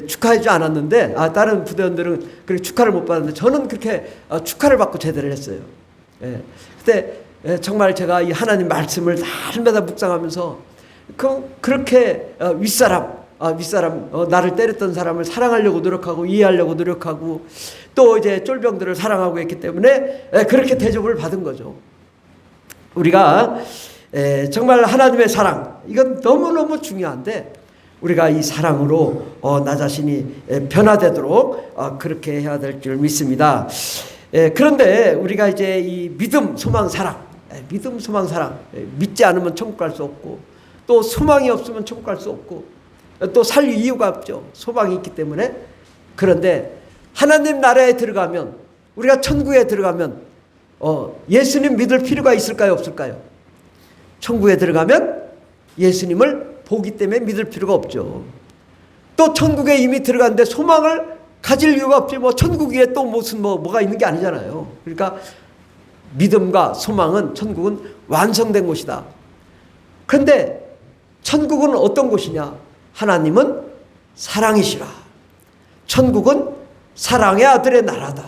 축하해주지 않았는데 다른 부대원들은 그렇게 축하를 못 받았는데 저는 그렇게 축하를 받고 제대를 했어요. 그때 정말 제가 이 하나님 말씀을 날마다 묵상하면서 그렇게 윗사람 나를 때렸던 사람을 사랑하려고 노력하고 이해하려고 노력하고 또 이제 쫄병들을 사랑하고 했기 때문에 그렇게 대접을 받은 거죠. 우리가 정말 하나님의 사랑 이건 너무너무 중요한데 우리가 이 사랑으로 나 자신이 변화되도록 그렇게 해야 될 줄 믿습니다. 그런데 우리가 이제 이 믿음, 소망, 사랑 믿음, 소망, 사랑 믿지 않으면 천국 갈 수 없고 또 소망이 없으면 천국 갈 수 없고 또 살 이유가 없죠. 소망이 있기 때문에. 그런데 하나님 나라에 들어가면 우리가 천국에 들어가면 예수님 믿을 필요가 있을까요 없을까요? 천국에 들어가면 예수님을 보기 때문에 믿을 필요가 없죠. 또 천국에 이미 들어갔는데 소망을 가질 이유가 없지. 뭐 천국 위에 또 무슨 뭐가 있는 게 아니잖아요. 그러니까 믿음과 소망은 천국은 완성된 곳이다. 그런데 천국은 어떤 곳이냐? 하나님은 사랑이시라. 천국은 사랑의 아들의 나라다.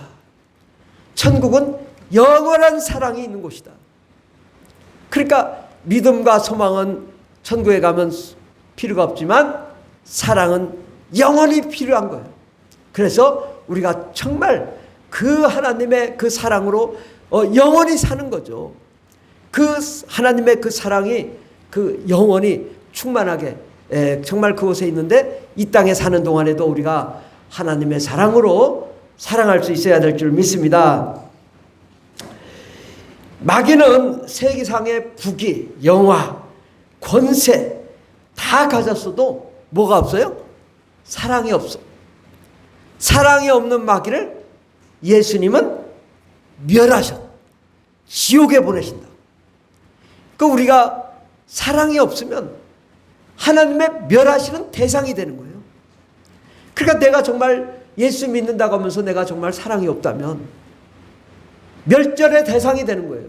천국은 영원한 사랑이 있는 곳이다. 그러니까 믿음과 소망은 천국에 가면 필요가 없지만 사랑은 영원히 필요한 거예요. 그래서 우리가 정말 그 하나님의 그 사랑으로 영원히 사는 거죠. 그 하나님의 그 사랑이 그 영원히 충만하게 정말 그곳에 있는데 이 땅에 사는 동안에도 우리가 하나님의 사랑으로 사랑할 수 있어야 될 줄 믿습니다. 마귀는 세계상의 부귀, 영화, 권세 다 가졌어도 뭐가 없어요? 사랑이 없어. 사랑이 없는 마귀를 예수님은 멸하셨다. 지옥에 보내신다. 그러니까 우리가 사랑이 없으면 하나님의 멸하시는 대상이 되는 거예요. 그러니까 내가 정말 예수 믿는다고 하면서 내가 정말 사랑이 없다면 멸절의 대상이 되는 거예요.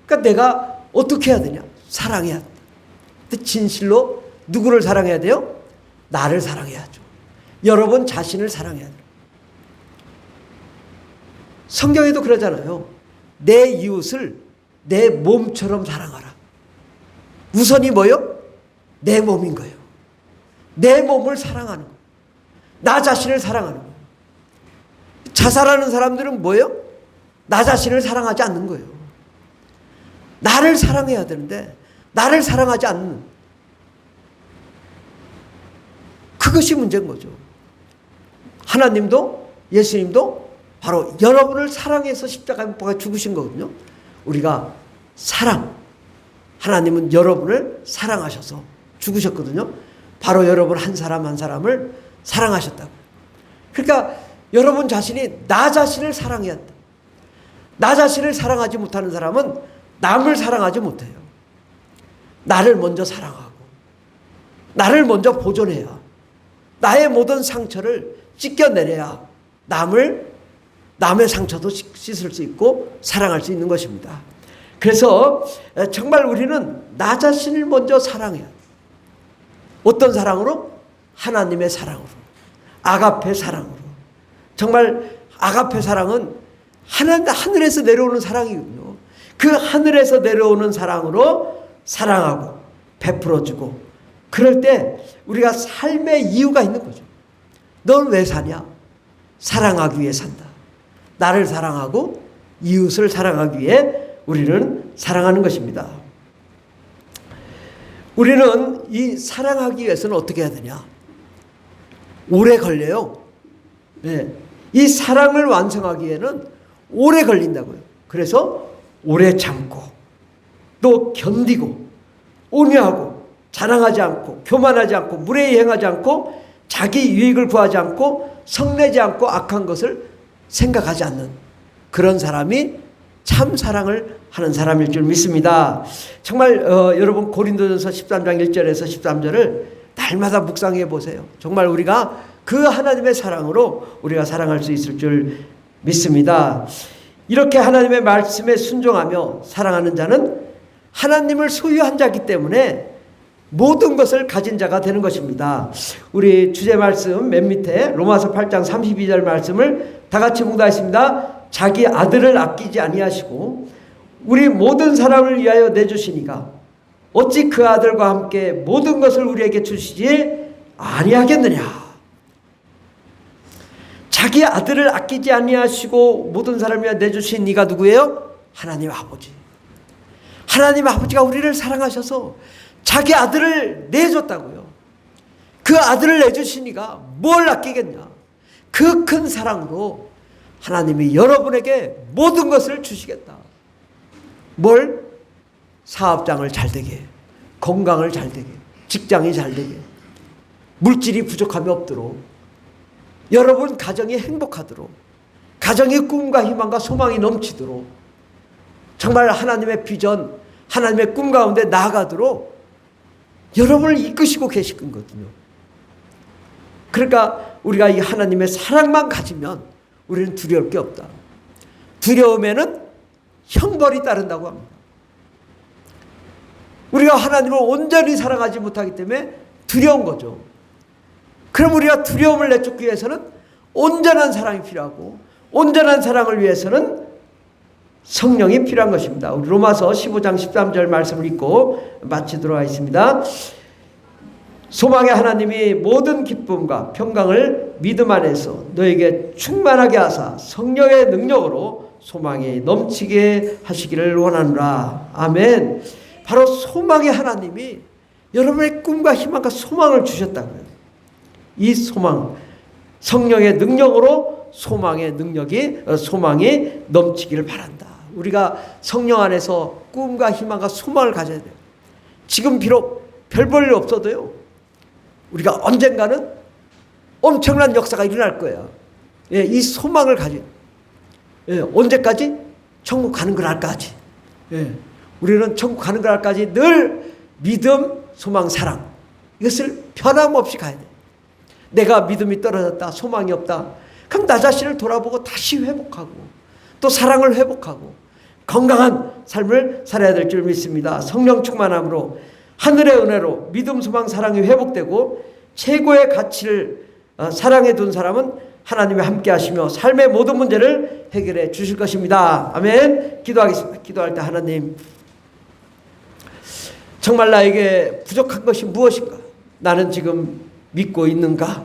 그러니까 내가 어떻게 해야 되냐? 사랑해야 돼. 근데 진실로 누구를 사랑해야 돼요? 나를 사랑해야죠. 여러분 자신을 사랑해야 돼요. 성경에도 그러잖아요. 내 이웃을 내 몸처럼 사랑하라. 우선이 뭐요? 내 몸인 거예요. 내 몸을 사랑하는 거예요. 나 자신을 사랑하는 거예요. 자살하는 사람들은 뭐예요? 나 자신을 사랑하지 않는 거예요. 나를 사랑해야 되는데 나를 사랑하지 않는 그것이 문제인 거죠. 하나님도 예수님도 바로 여러분을 사랑해서 십자가에 못 박아 죽으신 거거든요. 우리가 사랑, 하나님은 여러분을 사랑하셔서 죽으셨거든요. 바로 여러분 한 사람 한 사람을 사랑하셨다고. 그러니까 여러분 자신이 나 자신을 사랑해야 한다. 나 자신을 사랑하지 못하는 사람은 남을 사랑하지 못해요. 나를 먼저 사랑하고 나를 먼저 보존해야 나의 모든 상처를 씻겨내려야 남의 상처도 씻을 수 있고 사랑할 수 있는 것입니다. 그래서 정말 우리는 나 자신을 먼저 사랑해야 돼. 어떤 사랑으로? 하나님의 사랑으로. 아가페 사랑으로. 정말 아가페 사랑은 하늘에서 내려오는 사랑이거든요. 그 하늘에서 내려오는 사랑으로 사랑하고 베풀어주고 그럴 때 우리가 삶의 이유가 있는 거죠. 넌 왜 사냐? 사랑하기 위해 산다. 나를 사랑하고 이웃을 사랑하기 위해 우리는 사랑하는 것입니다. 우리는 이 사랑하기 위해서는 어떻게 해야 되냐? 오래 걸려요. 네. 이 사랑을 완성하기에는 오래 걸린다고요. 그래서 오래 참고 또 견디고 온유하고 자랑하지 않고 교만하지 않고 무례히 행하지 않고 자기 유익을 구하지 않고 성내지 않고 악한 것을 생각하지 않는 그런 사람이 참 사랑을 하는 사람일 줄 믿습니다. 정말 여러분 고린도전서 13장 1절에서 13절을 날마다 묵상해 보세요. 정말 우리가 그 하나님의 사랑으로 우리가 사랑할 수 있을 줄 믿습니다. 이렇게 하나님의 말씀에 순종하며 사랑하는 자는 하나님을 소유한 자이기 때문에 모든 것을 가진 자가 되는 것입니다. 우리 주제 말씀 맨 밑에 로마서 8장 32절 말씀을 다 같이 묵상하겠습니다. 자기 아들을 아끼지 아니하시고 우리 모든 사람을 위하여 내주시니가 어찌 그 아들과 함께 모든 것을 우리에게 주시지 아니하겠느냐. 자기 아들을 아끼지 아니하시고 모든 사람을 위하여 내주신 이가 누구예요? 하나님 아버지. 하나님 아버지가 우리를 사랑하셔서 자기 아들을 내줬다고요. 그 아들을 내주시니가 뭘 아끼겠냐. 그 큰 사랑으로 하나님이 여러분에게 모든 것을 주시겠다. 뭘? 사업장을 잘되게, 건강을 잘되게, 직장이 잘되게, 물질이 부족함이 없도록, 여러분 가정이 행복하도록, 가정의 꿈과 희망과 소망이 넘치도록, 정말 하나님의 비전, 하나님의 꿈 가운데 나아가도록 여러분을 이끄시고 계시거든요. 그러니까 우리가 이 하나님의 사랑만 가지면 우리는 두려울 게 없다. 두려움에는 형벌이 따른다고 합니다. 우리가 하나님을 온전히 사랑하지 못하기 때문에 두려운 거죠. 그럼 우리가 두려움을 내쫓기 위해서는 온전한 사랑이 필요하고, 온전한 사랑을 위해서는 성령이 필요한 것입니다. 우리 로마서 15장 13절 말씀을 읽고 마치도록 하겠습니다. 소망의 하나님이 모든 기쁨과 평강을 믿음 안에서 너에게 충만하게 하사 성령의 능력으로 소망이 넘치게 하시기를 원하노라. 아멘. 바로 소망의 하나님이 여러분의 꿈과 희망과 소망을 주셨다고요. 이 소망, 성령의 능력으로 소망의 능력이, 소망이 넘치기를 바란다. 우리가 성령 안에서 꿈과 희망과 소망을 가져야 돼요. 지금 비록 별 볼 일 없어도요, 우리가 언젠가는 엄청난 역사가 일어날 거예요. 예, 이 소망을 가지고, 예, 언제까지? 천국 가는 그날까지. 예, 우리는 천국 가는 그날까지 늘 믿음, 소망, 사랑, 이것을 변함없이 가야 돼. 내가 믿음이 떨어졌다, 소망이 없다, 그럼 나 자신을 돌아보고 다시 회복하고 또 사랑을 회복하고 건강한 삶을 살아야 될 줄 믿습니다. 성령 충만함으로 하늘의 은혜로 믿음, 소망, 사랑이 회복되고 최고의 가치를 사랑해 둔 사람은 하나님이 함께 하시며 삶의 모든 문제를 해결해 주실 것입니다. 아멘. 기도하겠습니다. 기도할 때 하나님, 정말 나에게 부족한 것이 무엇인가? 나는 지금 믿고 있는가?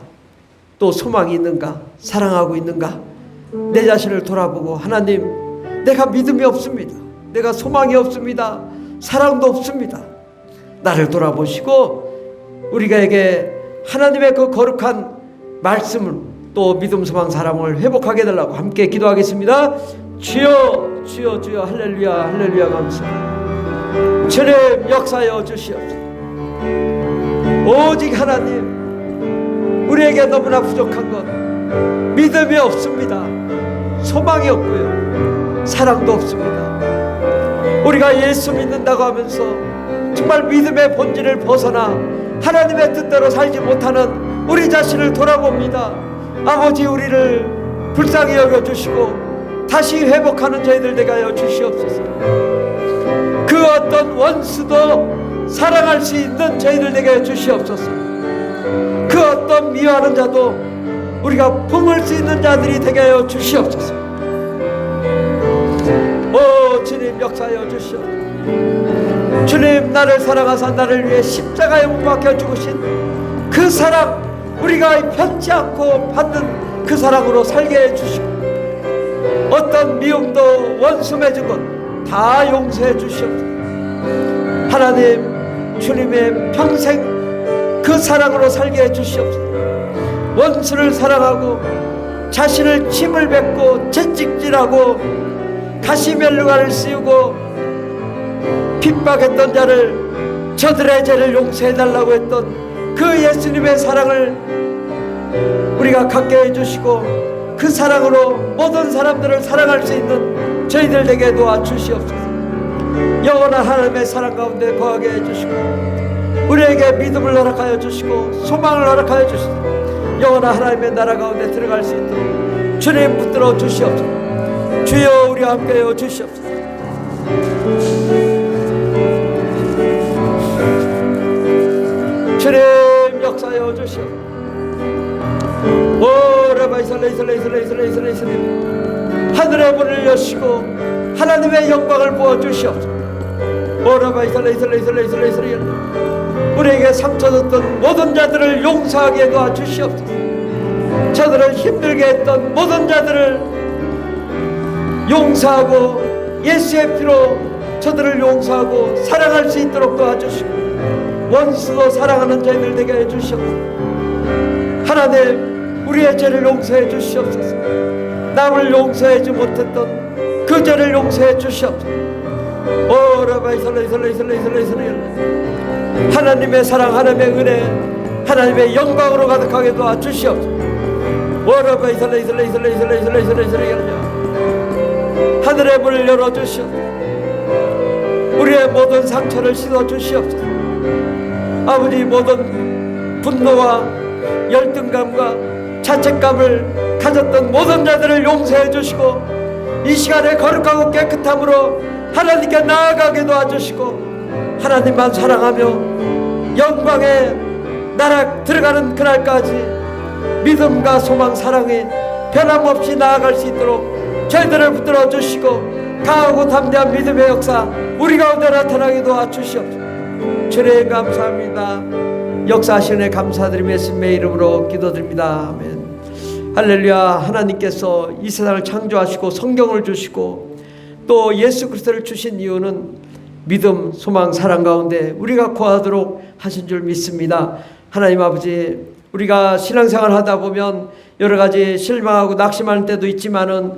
또 소망이 있는가? 사랑하고 있는가? 내 자신을 돌아보고, 하나님, 내가 믿음이 없습니다. 내가 소망이 없습니다. 사랑도 없습니다. 나를 돌아보시고 우리에게 하나님의 그 거룩한 말씀을, 또 믿음, 소망, 사랑을 회복하게 해달라고 함께 기도하겠습니다. 주여, 주여, 주여. 할렐루야, 할렐루야. 감사합니다. 주님 역사여 주시옵소서. 오직 하나님, 우리에게 너무나 부족한 것, 믿음이 없습니다. 소망이 없고요, 사랑도 없습니다. 우리가 예수 믿는다고 하면서 정말 믿음의 본질을 벗어나 하나님의 뜻대로 살지 못하는 우리 자신을 돌아봅니다. 아버지, 우리를 불쌍히 여겨주시고 다시 회복하는 저희들 되게 하여 주시옵소서. 그 어떤 원수도 사랑할 수 있는 저희들 되게 하여 주시옵소서. 그 어떤 미워하는 자도 우리가 품을 수 있는 자들이 되게 하여 주시옵소서. 오 주님, 역사하여 주시옵소서. 주님, 나를 사랑하사 나를 위해 십자가에 못 박혀 죽으신 그 사랑, 우리가 편치 않고 받는 그 사랑으로 살게 해주시고, 어떤 미움도 원수 맺은 것 다 용서해 주시옵소서. 하나님, 주님의 평생 그 사랑으로 살게 해 주시옵소서. 원수를 사랑하고 자신을 침을 뱉고 채찍질하고 가시면류관을 씌우고 핍박했던 자를, 저들의 죄를 용서해달라고 했던 그 예수님의 사랑을 우리가 갖게 해주시고, 그 사랑으로 모든 사람들을 사랑할 수 있는 저희들 되게 도와주시옵소서. 영원한 하나님의 사랑 가운데 거하게 해주시고 우리에게 믿음을 허락하여 주시고 소망을 허락하여 주시고 영원한 하나님의 나라 가운데 들어갈 수 있도록 주님 붙들어 주시옵소서. 주여 우리와 함께하여 주시옵소서. 주님 역사하여 주시옵소서. 하늘의 문을 여시고 하나님의 영광을 부어주시옵소서. 우리에게 상처 줬던 모든 자들을 용서하게 도와주시옵소서. 저들을 힘들게 했던 모든 자들을 용서하고 예수의 피로 저들을 용서하고 사랑할 수 있도록 도와주시고 원수도 사랑하는 저희들 되게 해주시옵소서. 하나님 우리의 죄를 용서해 주시옵소서. 남을 용서하지 못했던 그 죄를 용서해 주시옵소서. 하나님의 사랑 하나님의 은혜 하나님의 영광으로 가득하게 도와주시옵소서. 하늘의 문을 열어주시옵소서. 우리의 모든 상처를 씻어주시옵소서. 아버지 모든 분노와 열등감과 자책감을 가졌던 모든 자들을 용서해 주시고 이 시간에 거룩하고 깨끗함으로 하나님께 나아가게 도와주시고 하나님만 사랑하며 영광의 나라 들어가는 그날까지 믿음과 소망 사랑에 변함없이 나아갈 수 있도록 저희들을 붙들어 주시고 강하고 담대한 믿음의 역사 우리 가운데 나타나게 도와주시옵소서. 주님 감사합니다. 역사하시네 감사드리며 예수님의 이름으로 기도드립니다. 아멘. 할렐루야. 하나님께서 이 세상을 창조하시고 성경을 주시고 또 예수 그리스도를 주신 이유는 믿음, 소망, 사랑 가운데 우리가 거하도록 하신 줄 믿습니다. 하나님 아버지 우리가 신앙생활 하다 보면 여러 가지 실망하고 낙심하는 때도 있지만은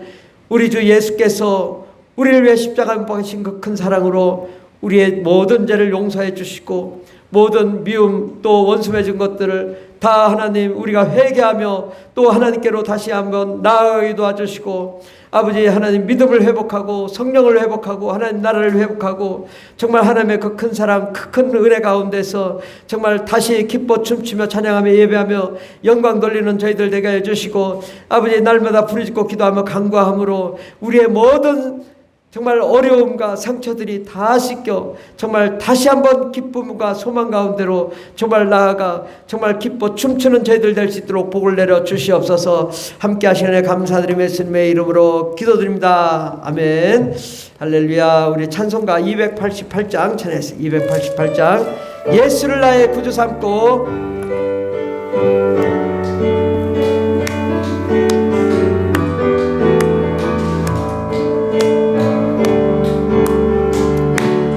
우리 주 예수께서 우리를 위해 십자가에 못 박으신 그 큰 사랑으로 우리의 모든 죄를 용서해 주시고 모든 미움 또 원수 맺은 것들을 다 하나님 우리가 회개하며 또 하나님께로 다시 한번 나아가게 도와주시고 아버지 하나님 믿음을 회복하고 성령을 회복하고 하나님 나라를 회복하고 정말 하나님의 그 큰 사랑 그 큰 은혜 가운데서 정말 다시 기뻐 춤추며 찬양하며 예배하며 영광 돌리는 저희들 되게 해주시고 아버지 날마다 부르짖고 기도하며 간구함으로 우리의 모든 정말 어려움과 상처들이 다 씻겨 정말 다시 한번 기쁨과 소망 가운데로 정말 나아가 정말 기뻐 춤추는 저희들 될 수 있도록 복을 내려 주시옵소서. 함께 하시는 감사드리며 예수님의 이름으로 기도드립니다. 아멘. 할렐루야. 우리 찬송가 288장 찬양했어. 288장 예수를 나의 구주 삼고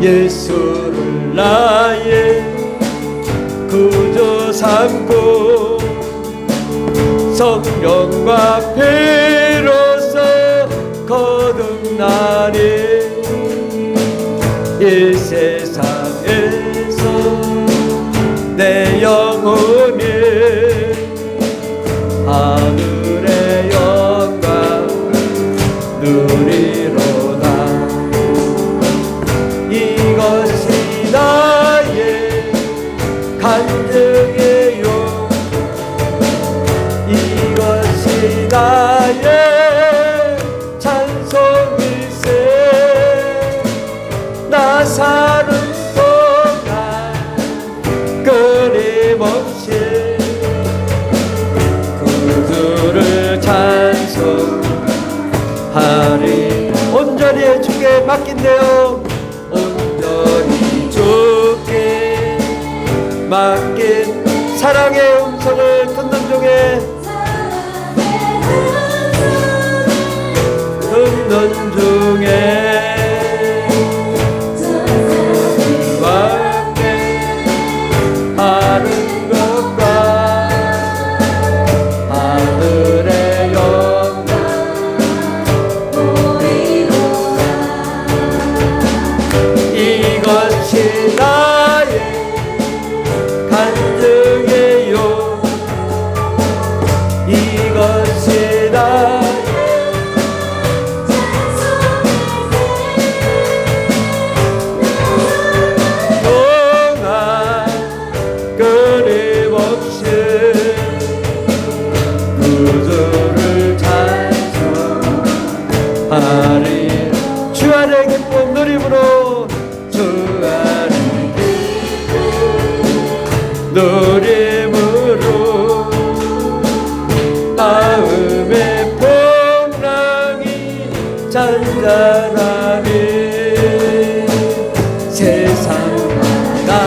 예수를 나의 구주 삼고 성령과 피로써 거듭나니 이 세상에서 내 영혼이 하늘의 영광 누리로다. 이것이 나의 간증이요 이것이 나의 찬송일세. 나 사는 동안 끊임없이 구주를 찬송하리. 온전히 주께 맡긴대요. 온전히 주께 맡긴 사랑의 음성을 듣는 중에 하는 것과 하늘의 영광 이것이 나의 간증이요 이것이 나의 행복 누림으로 주 안에 누림으로 마음의 풍랑이 잔잔하니 세상마다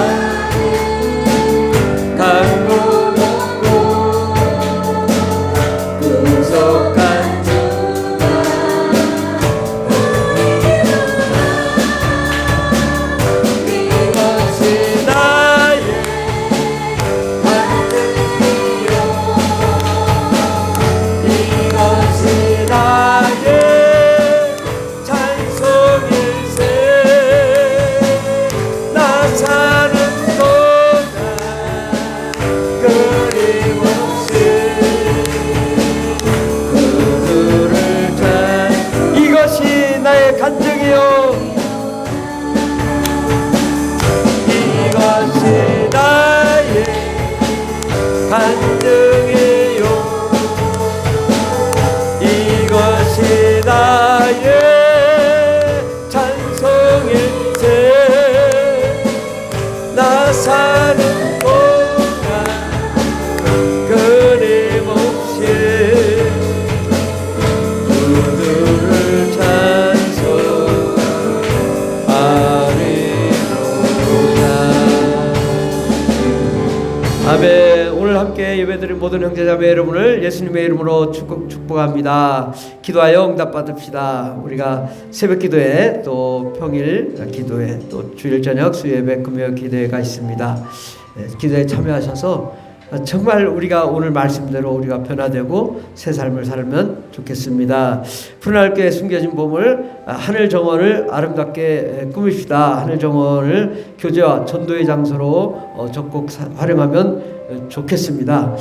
아멘. 오늘 함께 예배드린 모든 형제자매 여러분을 예수님의 이름으로 축복합니다. 기도하여 응답 받읍시다. 우리가 새벽 기도회 또 평일 기도회 또 주일 저녁 수요예배 금요 기도회가 있습니다. 기도에 참여하셔서 정말 우리가 오늘 말씀대로 우리가 변화되고 새 삶을 살면 좋겠습니다. 푸른하늘교회 숨겨진 보물 하늘 정원을 아름답게 꾸밉시다. 하늘 정원을 교제와 전도의 장소로 적극 활용하면 좋겠습니다.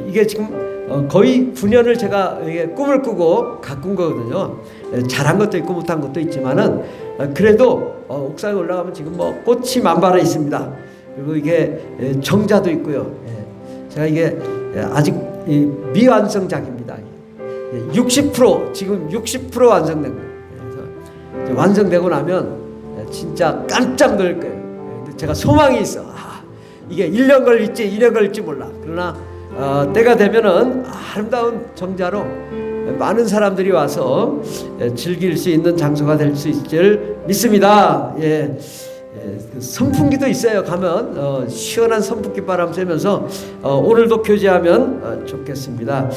이게 지금 거의 9년을 제가 꿈을 꾸고 가꾼 거거든요. 잘한 것도 있고 못한 것도 있지만은 그래도 옥상에 올라가면 지금 뭐 꽃이 만발해 있습니다. 그리고 이게 정자도 있고요. 제가 이게 아직 미완성작입니다. 60% 지금 60% 완성된 거예요. 그래서 완성되고 나면 진짜 깜짝 놀랄 거예요. 제가 소망이 있어. 이게 1년 걸릴지 2년 걸릴지 몰라. 그러나 때가 되면은 아름다운 정자로 많은 사람들이 와서 즐길 수 있는 장소가 될 수 있을 줄 믿습니다. 예. 선풍기도 있어요. 가면 시원한 선풍기 바람 쐬면서 오늘도 교제하면 좋겠습니다.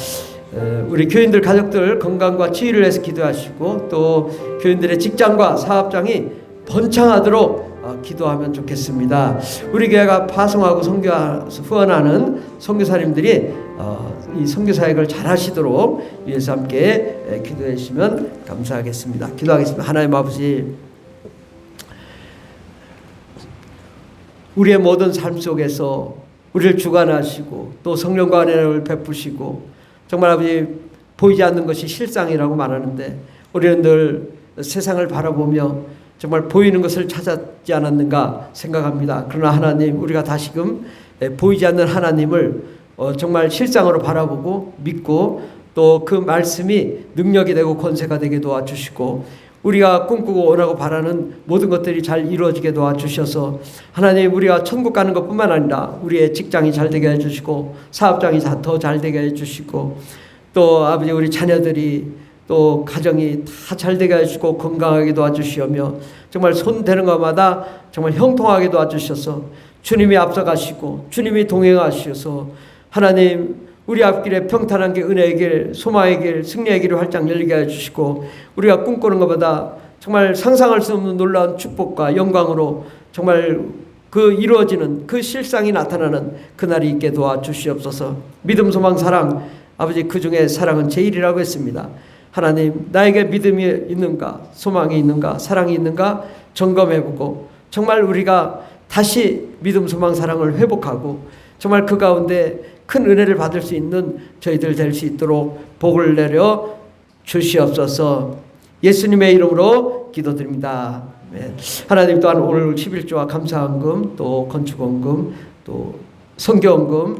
우리 교인들 가족들 건강과 치유를 위해서 기도하시고 또 교인들의 직장과 사업장이 번창하도록 기도하면 좋겠습니다. 우리 교회가 파송하고 후원하는 선교사님들이 이 선교 사역을 잘 하시도록 위해서 함께 기도해 주시면 감사하겠습니다. 기도하겠습니다. 하나님 아버지, 우리의 모든 삶 속에서 우리를 주관하시고 또 성령과 은혜를 베푸시고 정말 아버지 보이지 않는 것이 실상이라고 말하는데 우리는 늘 세상을 바라보며 정말 보이는 것을 찾았지 않았는가 생각합니다. 그러나 하나님, 우리가 다시금 보이지 않는 하나님을 정말 실상으로 바라보고 믿고 또 그 말씀이 능력이 되고 권세가 되게 도와주시고 우리가 꿈꾸고 원하고 바라는 모든 것들이 잘 이루어지게 도와주셔서 하나님, 우리가 천국 가는 것뿐만 아니라 우리의 직장이 잘 되게 해주시고 사업장이 더 잘 되게 해주시고 또 아버지 우리 자녀들이 또 가정이 다 잘 되게 해주시고 건강하게 도와주시며 정말 손 대는 것마다 정말 형통하게 도와주셔서 주님이 앞서가시고 주님이 동행하셔서 하나님, 우리 앞길에 평탄한 게 은혜의 길, 소망의 길, 승리의 길을 활짝 열리게 해주시고 우리가 꿈꾸는 것보다 정말 상상할 수 없는 놀라운 축복과 영광으로 정말 그 이루어지는 그 실상이 나타나는 그날이 있게 도와주시옵소서. 믿음, 소망, 사랑, 아버지 그 중에 사랑은 제일이라고 했습니다. 하나님, 나에게 믿음이 있는가, 소망이 있는가, 사랑이 있는가 점검해보고 정말 우리가 다시 믿음, 소망, 사랑을 회복하고 정말 그 가운데 큰 은혜를 받을 수 있는 저희들 될 수 있도록 복을 내려 주시옵소서. 예수님의 이름으로 기도드립니다. 하나님, 또한 오늘 11조와 감사헌금 또 건축헌금 또 선교헌금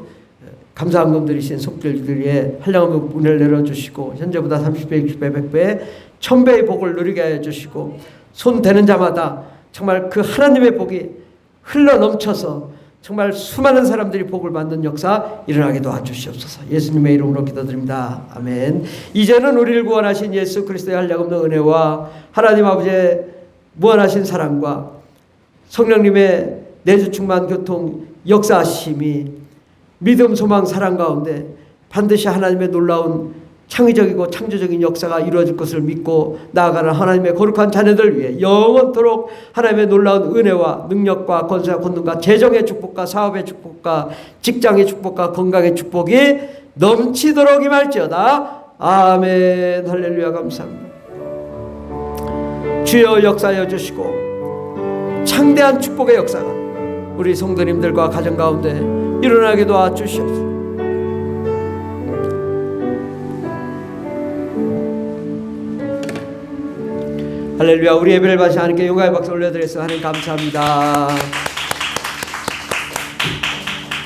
감사헌금 드리신 속들들의 한량한 은혜를 내려주시고 현재보다 30배, 60배, 100배, 1000배의 복을 누리게 해주시고 손 대는 자마다 정말 그 하나님의 복이 흘러 넘쳐서 정말 수많은 사람들이 복을 받는 역사 일어나게 도와주시옵소서. 예수님의 이름으로 기도드립니다. 아멘. 이제는 우리를 구원하신 예수 그리스도의 한량없는 은혜와 하나님 아버지의 무한하신 사랑과 성령님의 내주 충만 교통 역사하심이 믿음, 소망, 사랑 가운데 반드시 하나님의 놀라운 창의적이고 창조적인 역사가 이루어질 것을 믿고 나아가는 하나님의 거룩한 자녀들 위해 영원토록 하나님의 놀라운 은혜와 능력과 권세와 권능과 재정의 축복과 사업의 축복과 직장의 축복과 건강의 축복이 넘치도록 임할지어다. 아멘. 할렐루야. 감사합니다. 주여 역사하여 주시고 창대한 축복의 역사가 우리 성도님들과 가정 가운데 일어나게 도와주시옵소서. 할렐루야. 우리 예배를 받으신 하나님께 영광의 박수 올려드렸습니다. 하나님 감사합니다.